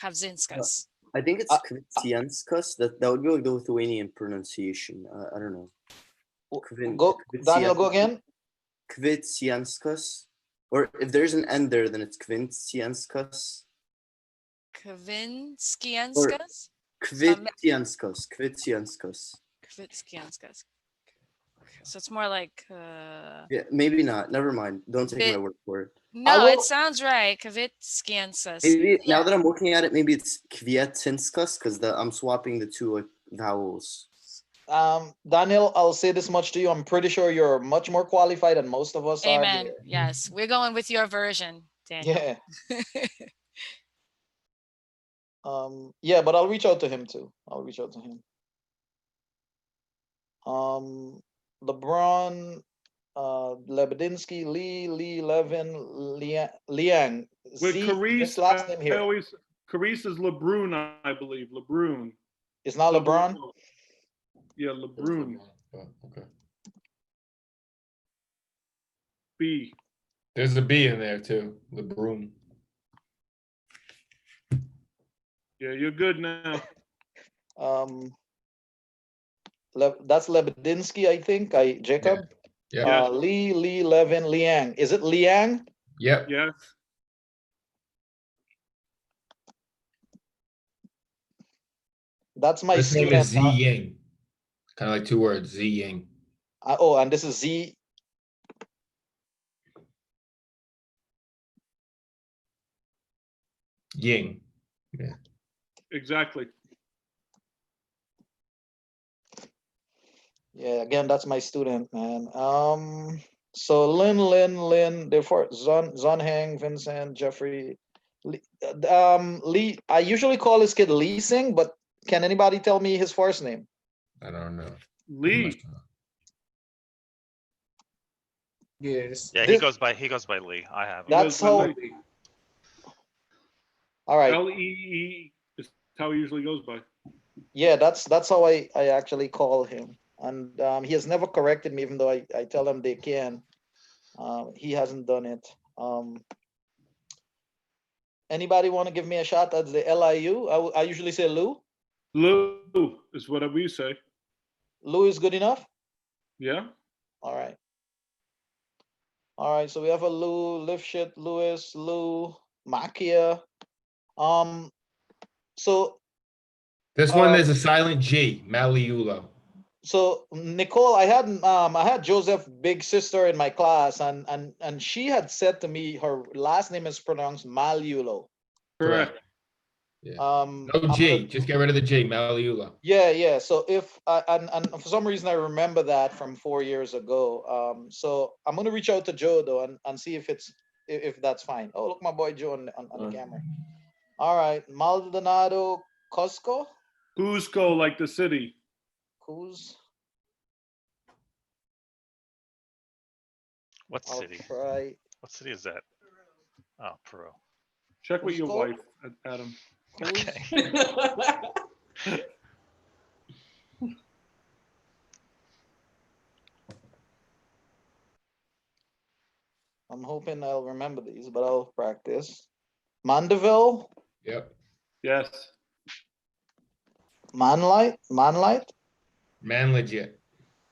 Kavzinskas. I think it's Kvitsienskas. That would be like the Lithuanian pronunciation. I don't know. Go, Daniel, go again. Kvitsienskas. Or if there's an N there, then it's Kvitsienskas. Kvinskienskas? Kvitsienskas. Kvitsienskas. Kvitsienskas. So it's more like Yeah, maybe not. Never mind. Don't take my word for it. no, it sounds right. Kvitsienskas. Maybe now that I'm looking at it, maybe it's Kvietinskas because I'm swapping the two like vowels. Daniel, I'll say this much to you. I'm pretty sure you're much more qualified than most of us are. Amen. Yes, we're going with your version, Daniel. Yeah. Yeah, but I'll reach out to him too. I'll reach out to him. LeBron, Lebedinsky, Lee, Levin, Liang. With See, Carice, this last name here. Carice is LeBrun, I believe. LeBrun. It's not LeBron? Yeah, LeBrun. Okay. B. There's a B in there too. LeBrun. Yeah, you're good now. That's Lebedinsky, I think. Jacob. Yeah. Lee, Levin, Liang. Is it Liang? Yep. Yes. That's my His name student. is Z Ying. Kind of like two words, Z Ying. Oh, and this is Z. Ying. Yeah. Exactly. Yeah, again, that's my student, man. So Lin, therefore Zonhang, Vincent, Jeffrey, Lee. I usually call this kid Lee Sing, but can anybody tell me his first name? I don't know. Lee. Yes. Yeah, he goes by Lee. I have him. That's how. All right. Lee is how he usually goes by. Yeah, that's how I actually call him, and he has never corrected me, even though I tell him they can. He hasn't done it. Anybody want to give me a shot at the LIU? I usually say Lou. Lou is what we say. Lou is good enough? Yeah. All right. All right, so we have a Lou, Lifshit, Lewis, Lou, Makia. So This one, there's a silent G, Maliulo. so Nicole, I had Joseph big sister in my class, and she had said to me her last name is pronounced Malulo. Correct. No G, just get rid of the G, Maliulo. Yeah. So if and for some reason I remember that from 4 years ago. So I'm gonna reach out to Joe though and see if that's fine. Oh, look, my boy Joe on the camera. All right, Maldonado, Cusco. Cusco, like the city. Cus. What I'll city? try. What city is that? Oh, Peru. Check with your Cusco? wife, Adam. Okay. I'm hoping I'll remember these, but I'll practice. Mandeville. Yep. Yes. Manlight. Man legit.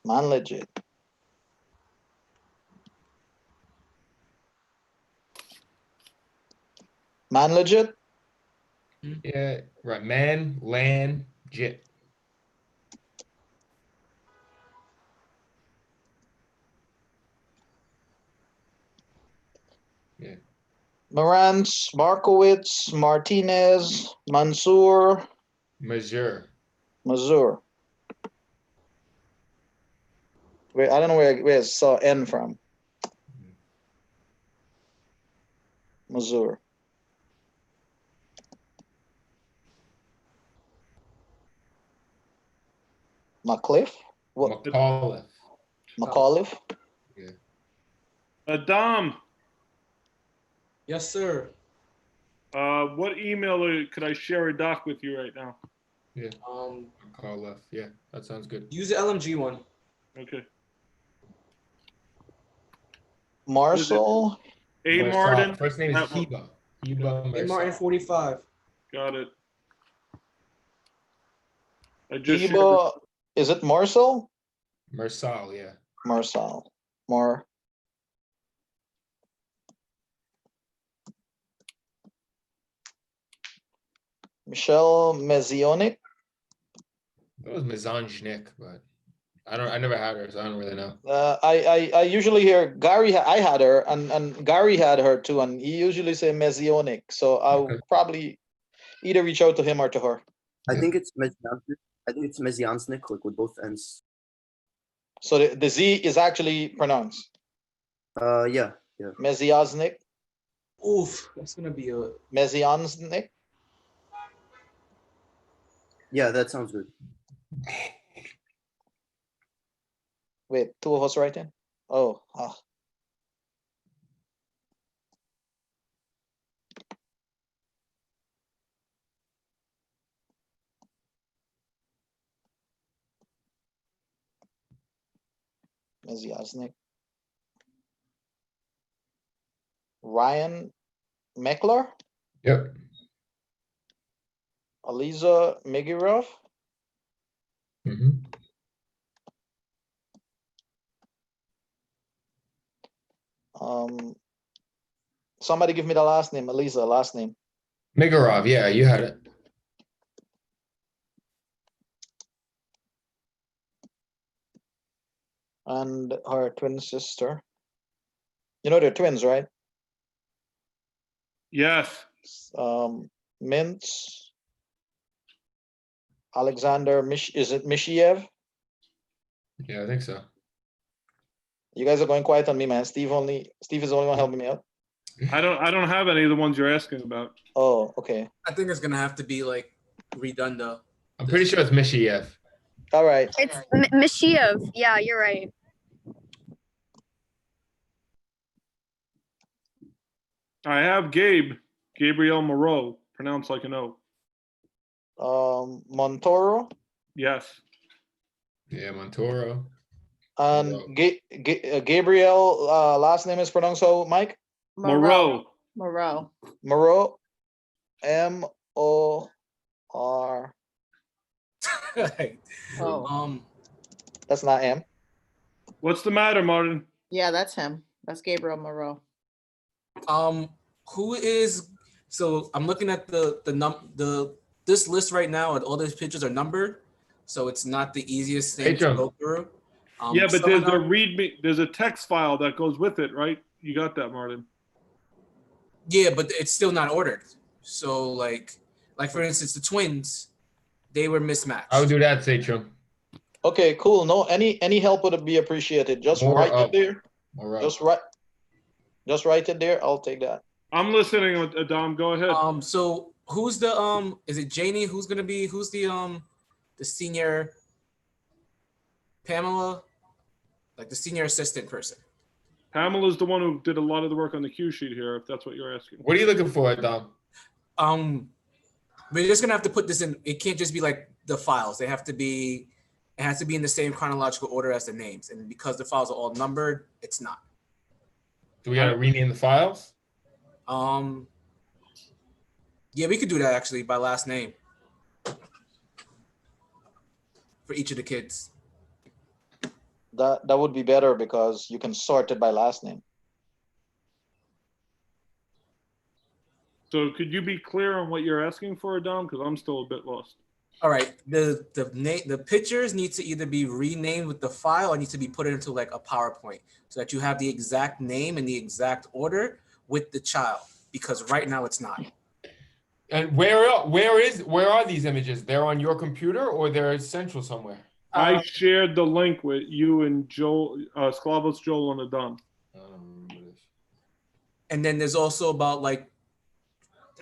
Man legit. Man legit. Yeah, right. Man, land, jit. Yeah. Morantz, Markowitz, Martinez, Mansour, Mazur. Mazur. Wait, I don't know where I saw N from. Mazur. McCliff? What? McAuliffe. McAuliffe? Yeah. Adam. Yes, sir. What email could I share a doc with you right now? Yeah. McAuliffe. Yeah, that sounds good. Use the LMG one. Okay. Marcel? A. Marcel. Martin. First name is That one. Heba. Heba A Marcel. Martin 45. Got it. I just shared Eba, is it Marcel? Marcel, yeah. Marcel. Michelle Mezionik. That was Mizanjnik, but I never had her, so I don't really know. I usually hear Gary. I had her, and Gary had her too, and he usually say Mezionik. So I'll probably either reach out to him or to her. I think it's Mezyansnik, like with both ends. So the Z is actually pronounced. Yeah. Meziaznik. Oof, that's gonna be a Mezyansnik. Yeah, that sounds good. Wait, two of us writing? Oh. Meziaznik. Ryan Meckler. Yep. Aliza Migirov. Mm-hmm. Somebody give me the last name. Aliza, last name. Migorov, yeah, you had it. And her twin sister. You know they're twins, right? Yes. Mintz. Alexander is it Mishiev? Yeah, I think so. You guys are going quiet on me, man. Steve is the only one helping me out. I don't have any of the ones you're asking about. Oh, okay. I think it's gonna have to be like redone though. I'm pretty sure it's Mishiev. All right. It's Mishiev. Yeah, you're right. I have Gabriel Moreau, pronounced like an O. Montoro. Yes. Yeah, Montoro. And Gabriel, last name is pronounced how, Mike? Moreau. Moreau. Moreau. M-O-R. Oh. That's not M. What's the matter, Martin? Yeah, that's him. That's Gabriel Moreau. Who is? So I'm looking at this list right now, and all these pictures are numbered, so it's not the easiest thing to go through. Yeah, but there's a README. There's a text file that goes with it, right? You got that, Martin? Yeah, but it's still not ordered. So like for instance, the twins, they were mismatched. I would do that, Satchel. Okay, cool. No, any help would be appreciated. Just More write up. it there. More up. Just write it there. I'll take that. I'm listening, Adam. Go ahead. So who's the is it Janie? Who's the senior Pamela? Like the senior assistant person. Pamela's the one who did a lot of the work on the cue sheet here, if that's what you're asking. What are you looking for, Adam? We're just gonna have to put this in. It can't just be like the files. It has to be in the same chronological order as the names. And because the files are all numbered, it's not. Do we gotta rename the files? Yeah, we could do that actually by last name for each of the kids. That would be better because you can sort it by last name. So could you be clear on what you're asking for, Adam? Because I'm still a bit lost. All right, the pictures need to either be renamed with the file or need to be put into like a PowerPoint so that you have the exact name and the exact order with the child, because right now it's not. And where are these images? They're on your computer or they're central somewhere? I shared the link with you and Joel, Sklavos, Joel, and Adam. And then there's also about like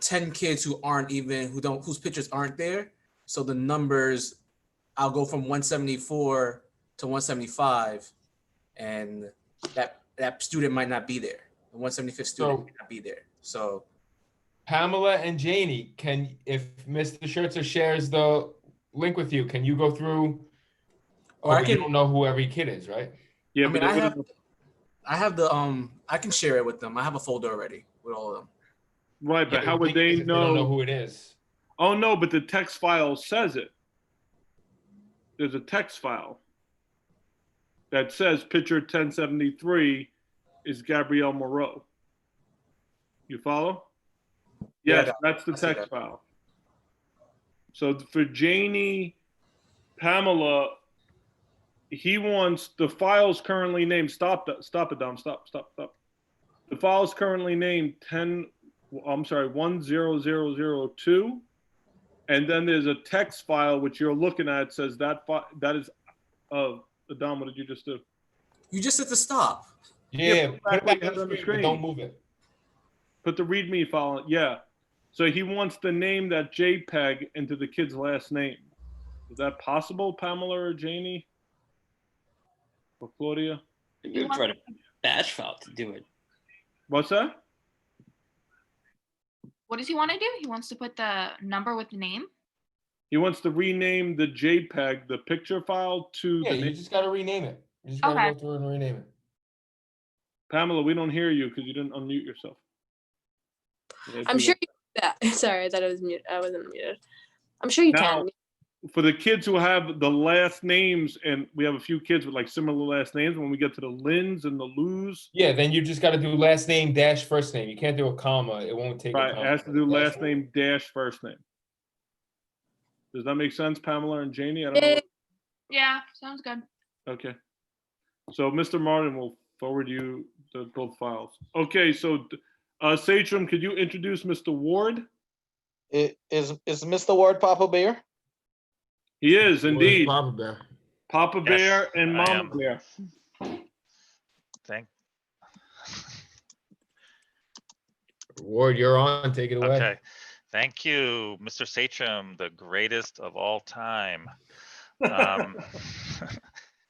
10 kids whose pictures aren't there. So the numbers, I'll go from 174 to 175, and that student might not be there. The 175th student might not be there. So Pamela and Janie, if Mr. Schertzer shares the link with you, can you go through? Or you don't know who every kid is, right? Yeah, I mean, I have I can share it with them. I have a folder already with all of them. Right, but Yeah, how would they know? They don't know who it is. Oh no, but the text file says it. There's a text file that says picture 1073 is Gabrielle Moreau. You follow? Yes, Yeah, that's the text file. So for Janie, Pamela, he wants the files currently named. Stop, Adam. Stop. The file's currently named 10002. And then there's a text file which you're looking at. It says that is Adam, what did you just do? You just hit the stop. Yeah, put put it back it on the screen, but don't move it. Put the README file. Yeah. So he wants to name that JPEG into the kid's last name. Is that possible, Pamela or Janie? Or Claudia? You could write a batch file to do it. What's that? What does he want to do? He wants to put the number with the name. He wants to rename the JPEG, the picture file, to Yeah, the you name. just got to rename it. You just got to go through and rename it. Pamela, we don't hear you because you didn't unmute yourself. I'm sure you can do that. Sorry, I thought I was muted. I wasn't muted. I'm sure you can. For the kids who have the last names, and we have a few kids with like similar last names, when we get to the Lins and the Lus. Yeah, then you just got to do last name dash first name. You can't do a comma. It won't take Right, a comma. it has to do last name dash first name. Does that make sense, Pamela and Janie? I don't know. Yeah, sounds good. Okay. So Mr. Martin will forward you both files. Okay, so Satchel, could you introduce Mr. Ward? Is Mr. Ward Papa Bear? He is indeed. Papa Bear. Papa Bear Yes, and I Mama am. Bear. Ward, you're on. Take it away. Okay. Thank you, Mr. Sachem, the greatest of all time.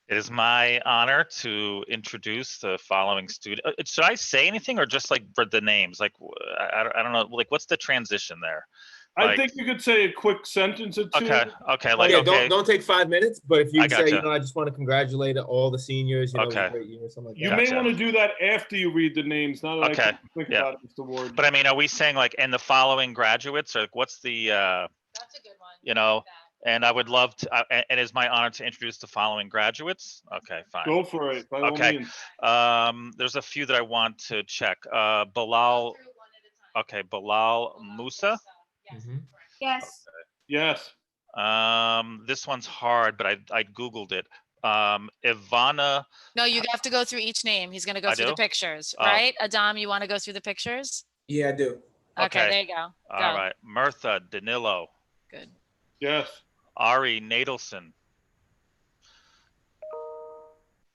It is my honor to introduce the following student. Should I say anything or just like for the names? Like, I don't know, like what's the transition there? I Like, think you could say a quick sentence or two. Okay, like, yeah, okay. don't take 5 minutes, but if you I say, gotcha. I just want to congratulate all the seniors, it was Okay. a great year, something like that. You may want to do that after you read the names. Now that I Okay, think yeah. about it, Mr. Ward. But I mean, are we saying like, and the following graduates, or like, what's the, that's a good one. And I would love to, and it is my honor to introduce the following graduates. Okay, fine. Go for it, by all Okay. means. There's a few that I want to check. Bilal. Okay, Bilal Musa. Yes. Yes. This one's hard, but I Googled it. Ivana. No, you have to go through each name. He's going to go I through the do? pictures, Oh. right? Adam, you want to go through the pictures? Yeah, I do. Okay, there you go. All right. Mirtha Danilo. Good. Yes. Ari Nadelson.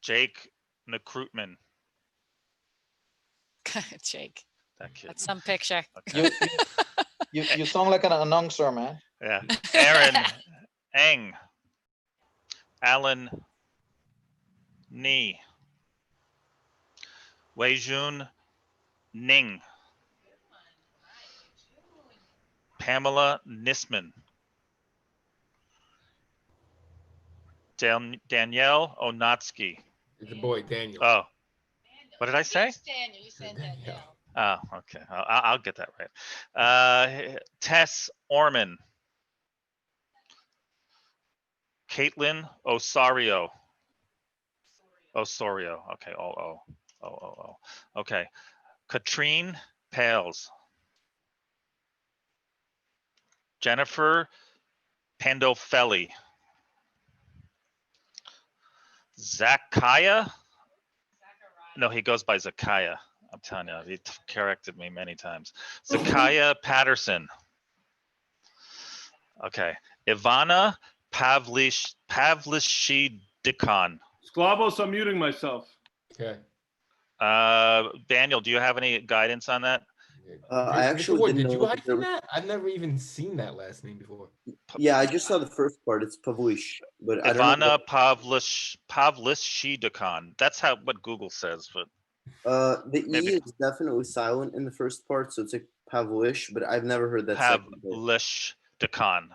Jake Nakrutman. Jake. That kid. That's some picture. You sound like an announcer, man. Yeah. Aaron Eng. Alan Ni. Weijun Ning. Pamela Nisman. Danielle Onatsky. It's a boy, Daniel. Oh, what did I say? Daniel, you said Danielle. Oh, okay. I'll get that right. Tess Orman. Caitlin Osorio. Osorio. Okay. Oh. Okay. Katrine Pales. Jennifer Pandolfelli. Zachariah? No, he goes by Zachariah. I'm telling you, he corrected me many times. Zachariah Patterson. Okay. Ivana Pavlishidikon. Sklavos, I'm muting myself. Okay. Daniel, do you have any guidance on that? I actually Mr. Ward, didn't did know you that there hyphen that? I've never even seen that last name before. Yeah, I just saw the first part. It's Pavlish, but I don't know. Ivana Pavlishidikon. That's what Google says, but The maybe. E is definitely silent in the first part, so it's like Pavlish, but I've never heard that second part. Pavlishidikon.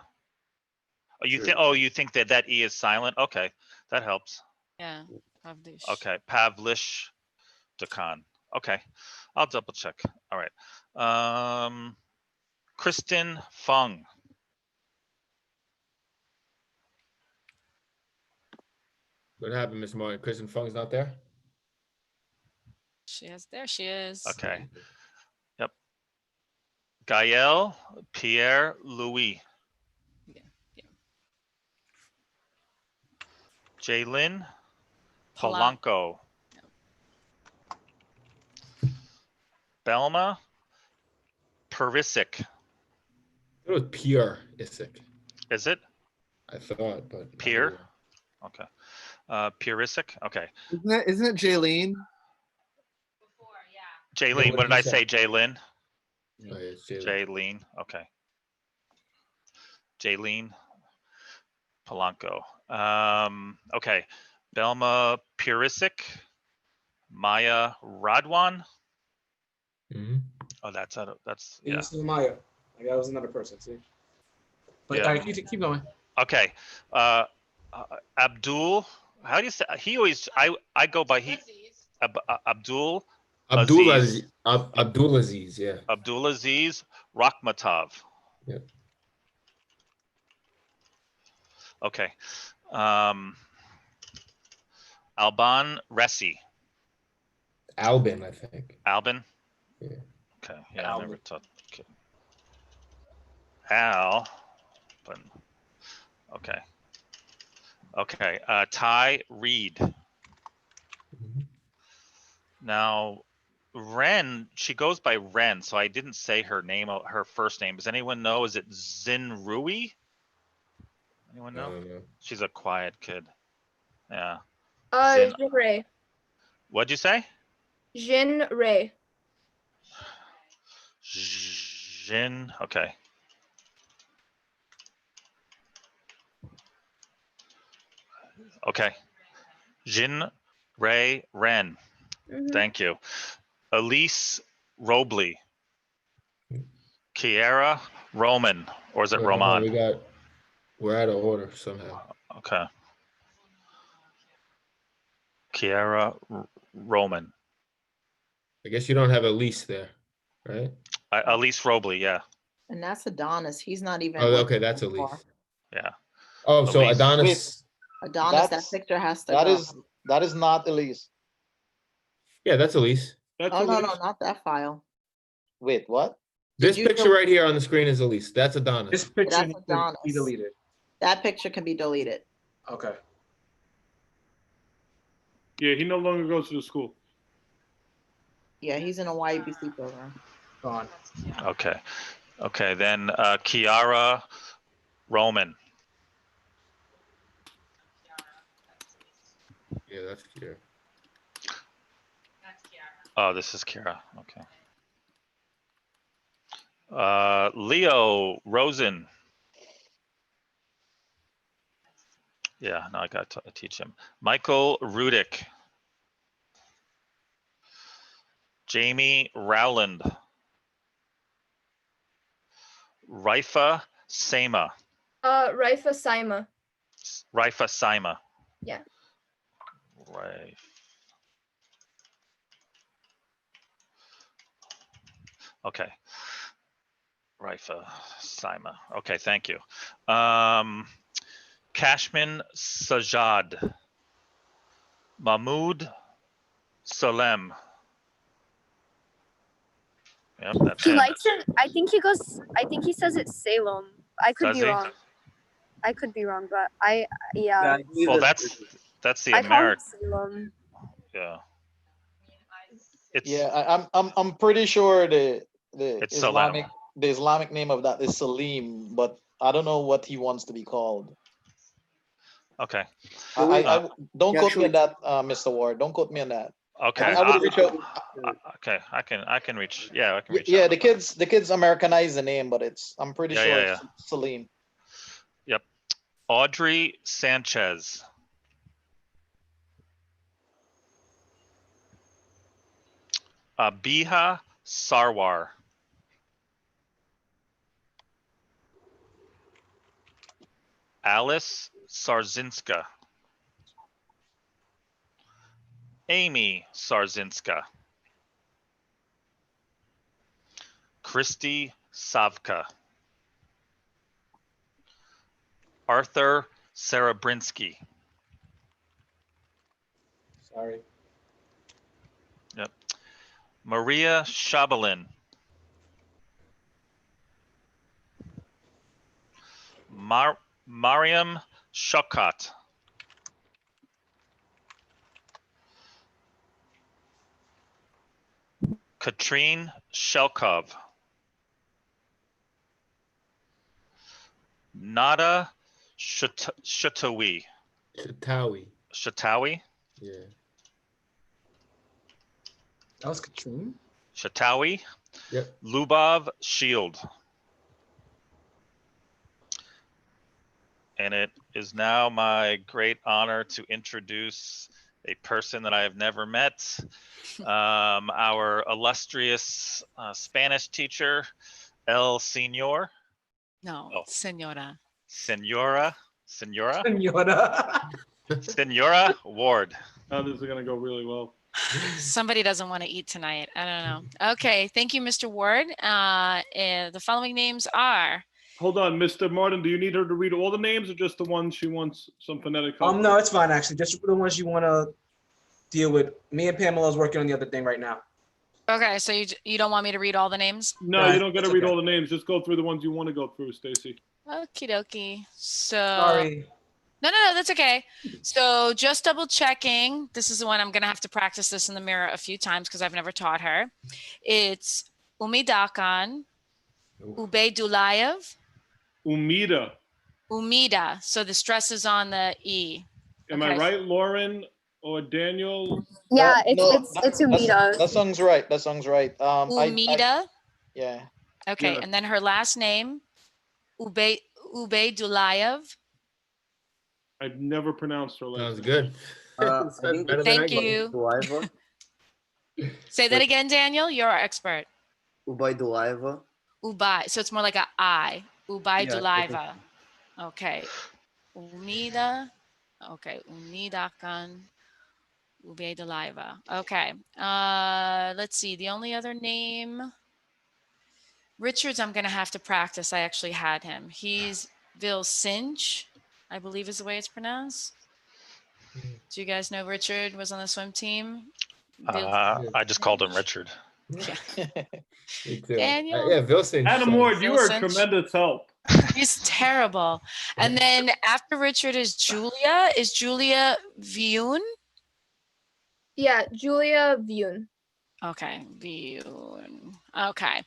Oh, you Sure. think? Oh, you think that E is silent? Okay, that helps. Yeah. Pavlish. Okay, Pavlishidikon. Okay, I'll double check. All right. Kristen Fung. What happened, Mr. Martin? Kristen Fung's not there? There she is. Okay. Yep. Gael Pierre Louis. Jalen Polanco. Belma Perisic. It was Pierre Isick. Is it? I thought, but Pierre? Okay. Perisic? Okay. Isn't it Jaylene? Jaylene, what did I say? Jaylene? Oh, yeah, it's Jaylene. Jaylene. Okay. Jaylene Polanco. Okay. Belma Perisic. Maya Radwan. Oh, that's yeah. This is Maya. Like, that was another person. See. But Yeah. all right, keep going. Okay. Abdul. How do you say? He always. I go by he. Abdul. Abdulaziz, yeah. Abdulaziz Rakhmatov. Yep. Okay. Alban Resi. Albin, I think. Albin? Yeah. Okay. Yeah, I never thought. Okay. Al. But, okay. Okay. Ty Reed. Now, Ren, she goes by Ren, so I didn't say her name, her first name. Does anyone know? Is it Zin Rui? Anyone know? She's a quiet kid. Yeah. Jin Ray. What'd you say? Jin Ray. Jin. Okay. Okay. Jin Ray Ren. Thank you. Elise Robley. Kiara Roman, or is it Wait, hold on, Roman? we're out of order somehow. Okay. Kiara Roman. I guess you don't have Elise there, right? Elise Robley, yeah. And that's Adonis. He's not even. Oh, like, okay, that's that far. Elise. Yeah. Oh, so Elise. Adonis. Adonis, that picture has to go. That is not Elise. Yeah, that's Elise. Oh, no, not that file. Wait, what? This you picture delete- right here on the screen is Elise. That's Adonis. This picture That's needs to Adonis. be deleted. That picture can be deleted. Okay. Yeah, he no longer goes to the school. Yeah, he's in a YBC program. Gone. Okay. Okay, then Kiara Roman. Yeah, that's Kiara. Oh, this is Kiara. Okay. Leo Rosen. Yeah, no, I got to teach him. Michael Rudick. Jamie Rowland. Rifa Sama. Rifa Saima. Rifa Saima. Yeah. Right. Okay. Rifa Saima. Okay, thank you. Kashmin Sajad. Mahmoud Salem. Yep, that's He him. likes it. I think he says it's Salem. I could Does be he? wrong. I could be wrong, but yeah. Yeah, I believe Well, that's that's the I call him American. Salem. Yeah. It's I'm pretty sure the It's Islamic name of that is Salim, but I don't know what he wants to be called. okay. I don't Yeah, quote me actually- on that, Mr. Ward. Don't quote me on that. Okay. I would reach out. Okay, I can reach. Yeah, I can reach. Yeah, out. the kids Americanize the name, but I'm pretty Yeah, sure yeah, it's Salim. Yep. Audrey Sanchez. Biha Sarwar. Alice Sarzinska. Amy Sarzinska. Christy Savka. Arthur Sarabrinsky. Sorry. Yep. Maria Shabalin. Mariam Shokat. Katrine Shelkov. Nada Shatawi. Shatawi? Yeah. That was Katrine? Shatawi. Yep. Lubov Shield. And it is now my great honor to introduce a person that I have never met, our illustrious Spanish teacher, El Señor. No, Senora. Senora Senora. Senora Ward. Oh, this is gonna go really well. Somebody doesn't want to eat tonight. I don't know. Okay, thank you, Mr. Ward. The following names are. Hold on, Mr. Martin, do you need her to read all the names or just the ones she wants some phonetic help? No, it's fine actually. Just the ones you want to deal with. Me and Pamela's working on the other thing right now. Okay, so you don't want me to read all the names? No, you don't got to read all the names. Just go through the ones you want to go through, Stacy. Okie dokie. So. Sorry. No, that's okay. So just double checking. This is the one I'm going to have to practice this in the mirror a few times because I've never taught her. It's Umidakan, Ubeydulayev. Umida. So the stress is on the E. Am I right, Lauren or Daniel? Yeah, it's Umida. That song's right. That song's right. Umida. Yeah. Okay, Yeah. and then her last name, Ubaydulayev. I've never pronounced her last Sounds name. good. I think Better than I Thank can. you. Ubaydullayeva. Say that again, Daniel. You're our expert. Ubaydullayeva. Ubay. So it's more like a I. Yeah, Ubaydullayeva. Okay. Umida. Okay. Umidakan. Ubaydullayeva. Okay. Let's see. The only other name. Richards, I'm gonna have to practice. I actually had him. He's Bill Sinch, I believe is the way it's pronounced. Do you guys know Richard was on the swim team? I just called him Richard. Yeah. Me too. Daniel? Yeah, Vilson. Adam Ward, you are a Wilson. tremendous help. He's terrible. And then after Richard is Julia. Is Julia Viun? Yeah, Julia Viun. Okay, Viun. Okay.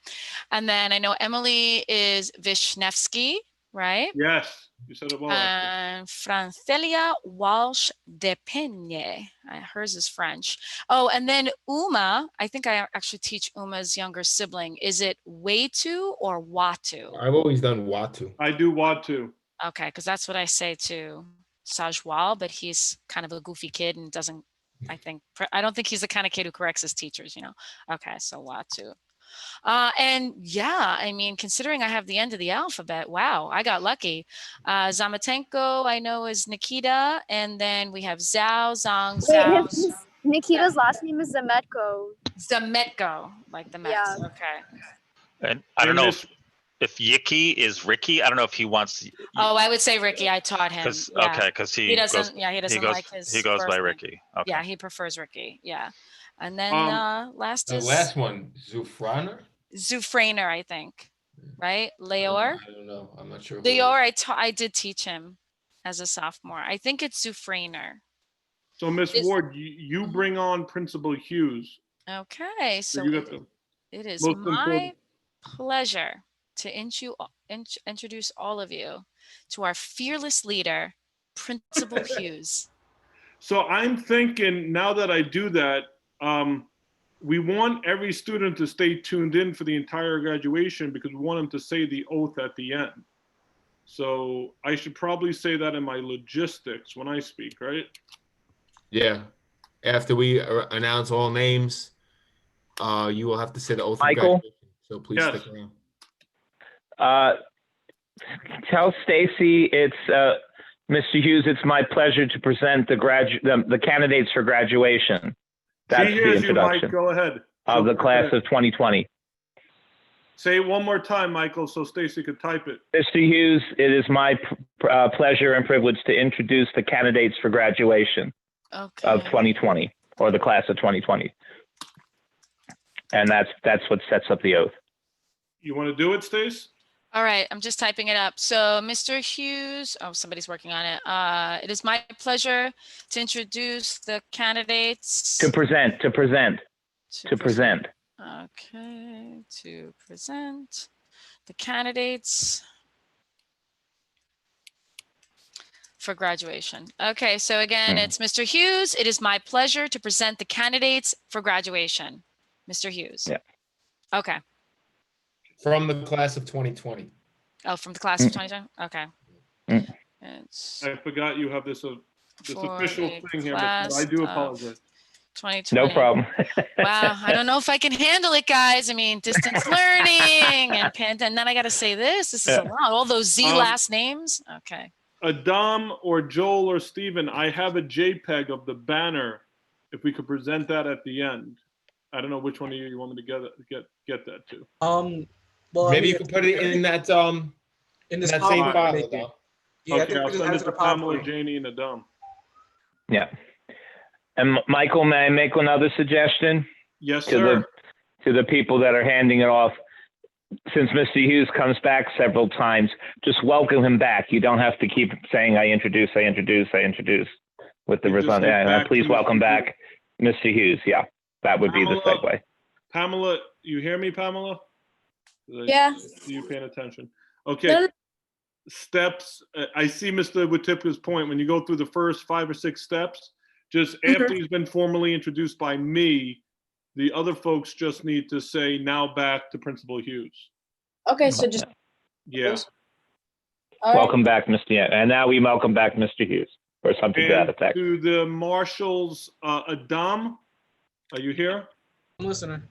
And then I know Emily is Vishnevsky, right? Yes, you said it well. actually. And Francelia Walsh de Peigne. Hers is French. Oh, and then Uma. I think I actually teach Uma's younger sibling. Is it Watu or Watu? I've always done Watu. I do Watu. Okay, because that's what I say to Sajwal, but he's kind of a goofy kid and doesn't, I don't think he's the kind of kid who corrects his teachers, you know? Okay, so Watu. And yeah, I mean, considering I have the end of the alphabet, wow, I got lucky. Zamatenko, I know is Nikita, and then we have Zhao, Zhang, Wait, Zhao. Nikita's last name is Zemetko. Zametko, like the Mets. Yeah. Okay. And I don't know if Yicky is Ricky. I don't know if he wants. Oh, I would say Ricky. I taught him. Yeah. Okay, because he doesn't. goes, He doesn't like his. He goes first by name. Ricky. Okay. Yeah, he prefers Ricky. Yeah, and then last The is last one, Zufraner. Zufraner, I think. Right, Leor. I don't know. I'm not sure. Leor, I did teach him as a sophomore. I think it's Zufraner. So Miss Ward, you bring on Principal Hughes. Okay, so you got the it is most my important- pleasure to introduce all of you to our fearless leader, Principal Hughes. So I'm thinking now that I do that, we want every student to stay tuned in for the entire graduation because we want them to say the oath at the end. So I should probably say that in my logistics when I speak, right? Yeah. After we announce all names, you will have to say the oath of Michael? graduation. So please stick around. Tell Stacy it's Mr. Hughes. It's my pleasure to present the candidates for graduation. That's She the hears you, introduction Mike. Go ahead. of the So- class of 2020. Say it one more time, Michael, so Stacy could type it. Mr. Hughes, it is my pleasure and privilege to introduce the candidates for graduation of 2020, or the class of 2020. And that's what sets up the oath. You want to do it, Stace? All right, I'm just typing it up. So Mr. Hughes, oh, somebody's working on it. It is my pleasure to introduce the candidates. To present. Okay, to present the candidates for graduation. Okay, so again, it's Mr. Hughes. It is my pleasure to present the candidates for graduation. Mr. Hughes. Yeah. Okay. From the class of 2020. Oh, from the class of 2020? Okay. It's I forgot you have this for official the thing here. Miss Ward. class I do of apologize. 2020. No problem. Wow, I don't know if I can handle it, guys. I mean, distance learning and then I got to say this. This is a Yeah. lot. All those Z Um, last names. Okay. Adam or Joel or Steven, I have a JPEG of the banner. If we could present that at the end. I don't know which one of you want me to get that to. Well, Maybe you can put it in that in this that same PowerPoint, file, maybe. though. Yeah, I Okay, think I'll we just send add it to to the Pamela, PowerPoint. Janie, and Adam. Yeah. And Michael, may I make another suggestion? Yes, to sir. To the people that are handing it off. Since Mr. Hughes comes back several times, just welcome him back. You don't have to keep saying, I introduce with the You just result. say back Please to welcome Mr. back Mr. Hughes. Yeah, that would be the Pamela. segue. Pamela, you hear me, Pamela? Yeah. You paying attention? Okay. No, no. Steps. I see Mr. Watipka's point. When you go through the first 5 or 6 steps, just after he's been formally introduced by me, The other folks just need to say now back to Principal Hughes. Okay, so just Yeah. all right. Welcome back, Mr. And now we welcome back Mr. Hughes or something to that And effect. to the marshals, Adam, are you here? I'm listening.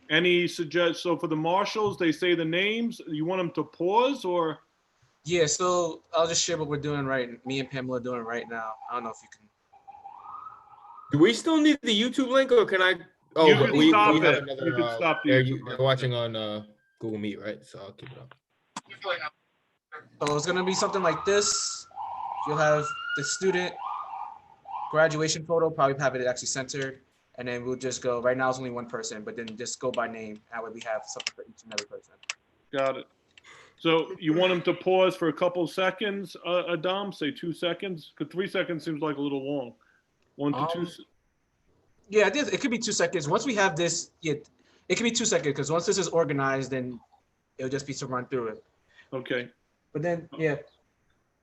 Any so for the marshals, they say the names. You want them to pause or? Yeah, so I'll just share what we're doing me and Pamela are doing right now. I don't know if you can. Do we still need the YouTube link, or can I? Oh, You can stop have it. another. You can stop the they're, YouTube they're link. watching on Google Meet, right? So I'll keep it up. So it's gonna be something like this. You'll have the student graduation photo, probably have it actually centered, and then we'll just go. Right now it's only one person, but then just go by name. That way we have something for each and every person. Got it. So you want them to pause for a couple seconds, Adam? Say 2 seconds? Because 3 seconds seems like a little long. 1 to 2. Yeah, it could be 2 seconds. Once we have this, yeah, it could be 2 seconds because once this is organized, then it'll just be to run through it. Okay. But then, yeah.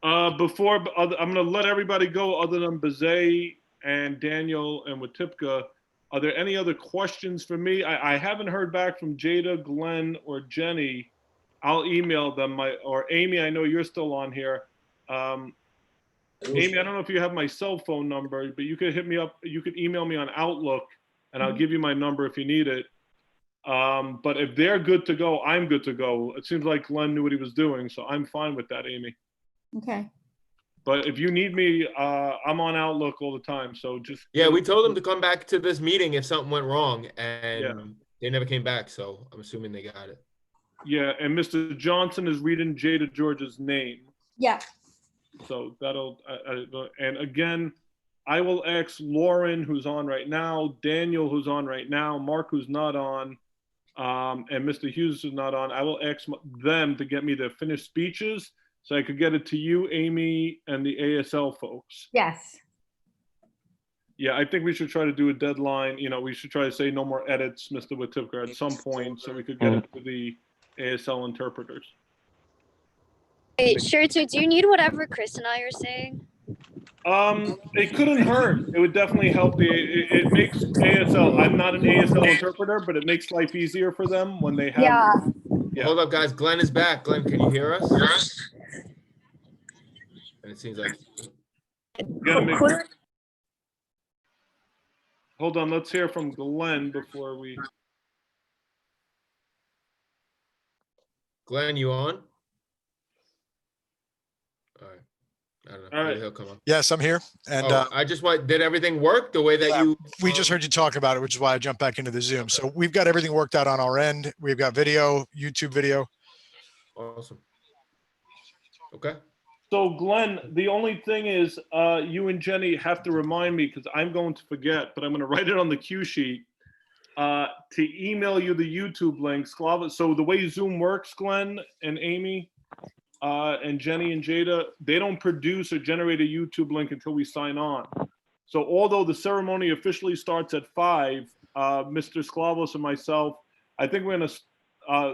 I'm gonna let everybody go other than Bazay and Daniel and Watipka. Are there any other questions for me? I haven't heard back from Jada, Glenn, or Jenny. I'll email them. Or Amy, I know you're still on here. Amy, I don't know if you have my cell phone number, but you could hit me up. You could email me on Outlook, and I'll give you my number if you need it. But if they're good to go, I'm good to go. It seems like Glenn knew what he was doing, so I'm fine with that, Amy. Okay. But if you need me, I'm on Outlook all the time. So just we told them to come back to this meeting if something went wrong, and they never came back. So I'm assuming they got it. Yeah, and Mr. Johnson is reading Jada George's name. Yeah. So that'll and again, I will ask Lauren, who's on right now, Daniel, who's on right now, Mark, who's not on, and Mr. Hughes is not on. I will ask them to get me their finished speeches so I could get it to you, Amy, and the ASL folks. Yes. Yeah, I think we should try to do a deadline. We should try to say no more edits, Mr. Watipka, at some point so we could get it to the ASL interpreters. Hey, sure, too. Do you need whatever Chris and I are saying? It couldn't hurt. It would definitely help. It makes ASL. I'm not an ASL interpreter, but it makes life easier for them when they have. Yeah. Hold up, guys. Glenn is back. Glenn, can you hear us? And it seems like. Hold on. Let's hear from Glenn before we. Glenn, you on? All right. I don't know. All right. Maybe he'll come up. Yes, I'm here. And I just did everything work the way that you? We just heard you talk about it, which is why I jumped back into the Zoom. So we've got everything worked out on our end. We've got video, YouTube video. Awesome. Okay. So Glenn, the only thing is you and Jenny have to remind me because I'm going to forget, but I'm going to write it on the cue sheet to email you the YouTube links. So the way Zoom works, Glenn and Amy and Jenny and Jada, they don't produce or generate a YouTube link until we sign on. So although the ceremony officially starts at 5, Mr. Sklavos and myself, I think we're going to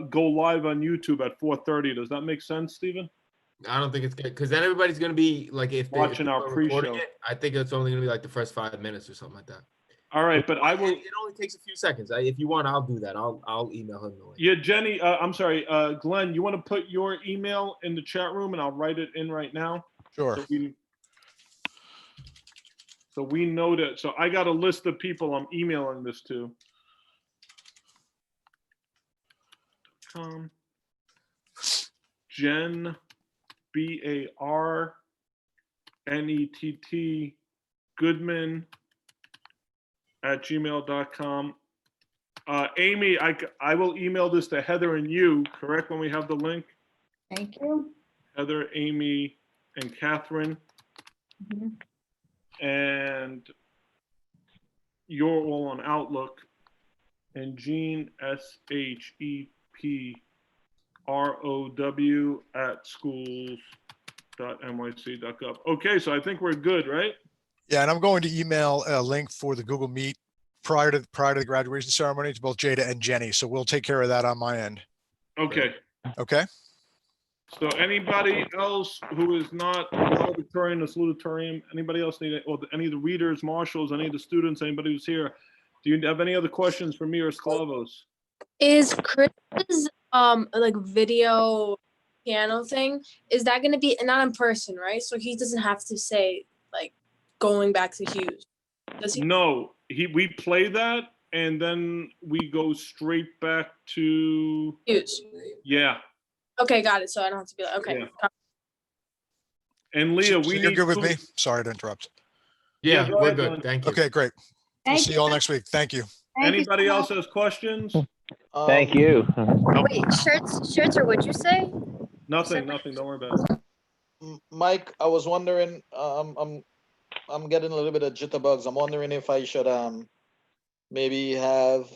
go live on YouTube at 4:30. Does that make sense, Stephen? I don't think it's good because then everybody's gonna be like, if they're watching our pre-show. I think it's only gonna be like the first 5 minutes or something like that. All right, but I will. It only takes a few seconds. If you want, I'll do that. I'll email him the link. Yeah, Jenny. I'm sorry, Glenn. You want to put your email in the chat room, and I'll write it in right now. Sure. So we know that. So I got a list of people I'm emailing this to. Jen. BARNETT Goodman @gmail.com. Amy, I will email this to Heather and you, correct, when we have the link? Thank you. Heather, Amy, and Catherine. And you're all on Outlook. And Jean, SHEPROW @schools.nyc.gov. Okay, so I think we're good, right? Yeah, and I'm going to email a link for the Google Meet prior to the graduation ceremony to both Jada and Jenny. So we'll take care of that on my end. Okay. Okay. So anybody else who is not valedictorian or salutatorian, anybody else need it, or any of the readers, marshals, any of the students, anybody who's here, Do you have any other questions for me or Sklavos? Is Chris's like video piano thing, is that gonna be not in person, right? So he doesn't have to say like going back to Hughes. Does he? No, we play that and then we go straight back to Hughes. Yeah. Okay, got it. So I don't have to be like, okay. Yeah. And Leah, we You're need good with food. me? Sorry to interrupt. Yeah, go we're ahead, good. John. Thank you. Okay, great. We'll Thank see you you all so next week. Thank you. Anybody else has questions? Thank you. Wait, shirts, or what'd you say? Nothing. Don't worry about it. Mike, I was wondering, I'm getting a little bit of jitterbugs. I'm wondering if I should maybe have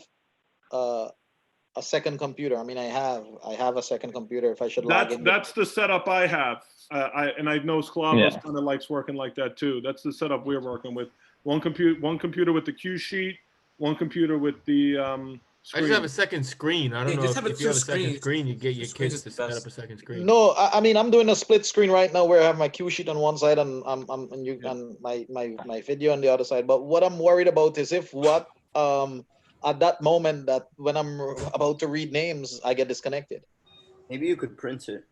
a second computer. I mean, I have a second computer. If I should log in. That's the setup I have. I know Sklavos kind of likes working like that too. That's the setup we're working with. One computer with the cue sheet, one computer with the I screen. just have a second screen. I don't know just if, have if you have a second screens. screen, you get your Two screens kids is to the set up best. a second screen. No, I mean, I'm doing a split screen right now where I have my cue sheet on one side and and my video on the other side. But what I'm worried about is if at that moment that when I'm about to read names, I get disconnected. Maybe you could print it.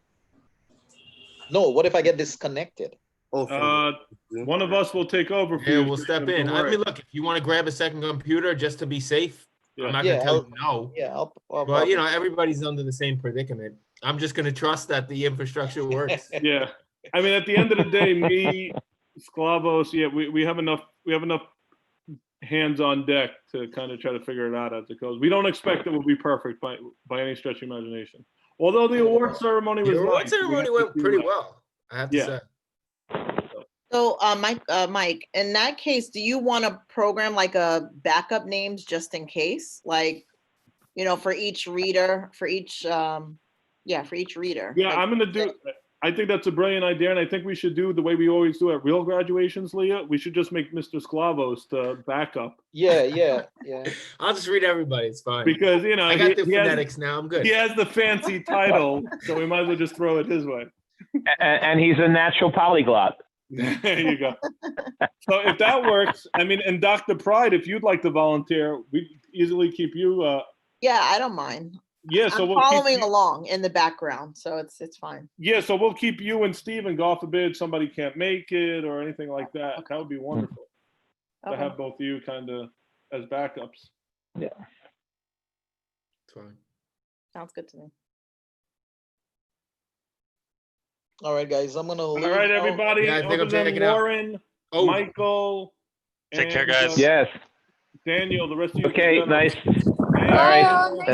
No, what if I get disconnected? Oh, one of us will take over for Yeah, you. we'll step Don't in. I worry. mean, look, if you want to grab a second computer just to be safe, I'm not Yeah, gonna tell you no. Yeah, But you know, everybody's under the same predicament. I'm just gonna trust that the infrastructure works. Yeah, I mean, at the end of the day, me, Sklavos, we have enough hands on deck to kind of try to figure it out as it goes. We don't expect it will be perfect by any stretch of imagination. Although the award ceremony was The award nice, ceremony went pretty well, I have to say. So, Mike, in that case, do you want to program like a backup names just in case, like, for each reader, for each reader? Yeah, Like, I'm gonna do. I think that's a brilliant idea, and I think we should do the way we always do at real graduations, Leah. We should just make Mr. Sklavos the backup. Yeah. I'll just read everybody. It's fine. Because I got the phonetics now. I'm good. He has the fancy title, so we might as well just throw it his way. And he's a natural polyglot. There you go. So if that works, I mean, and Dr. Pride, if you'd like to volunteer, we easily keep you. yeah, I don't mind. Yeah, so I'm we'll keep following you- along in the background, so it's fine. Yeah, so we'll keep you and Steven, God forbid somebody can't make it or anything like that. That would be wonderful to Okay. have both of you kind of as backups. Yeah. It's fine. Sounds good to me. All right, guys, I'm gonna. All right, everybody. Yeah, I think other I'm than checking out. Lauren, Oh. Michael. Take care, and, guys. Yes. Daniel, the rest of you. Okay, together. nice. Thank All you. right.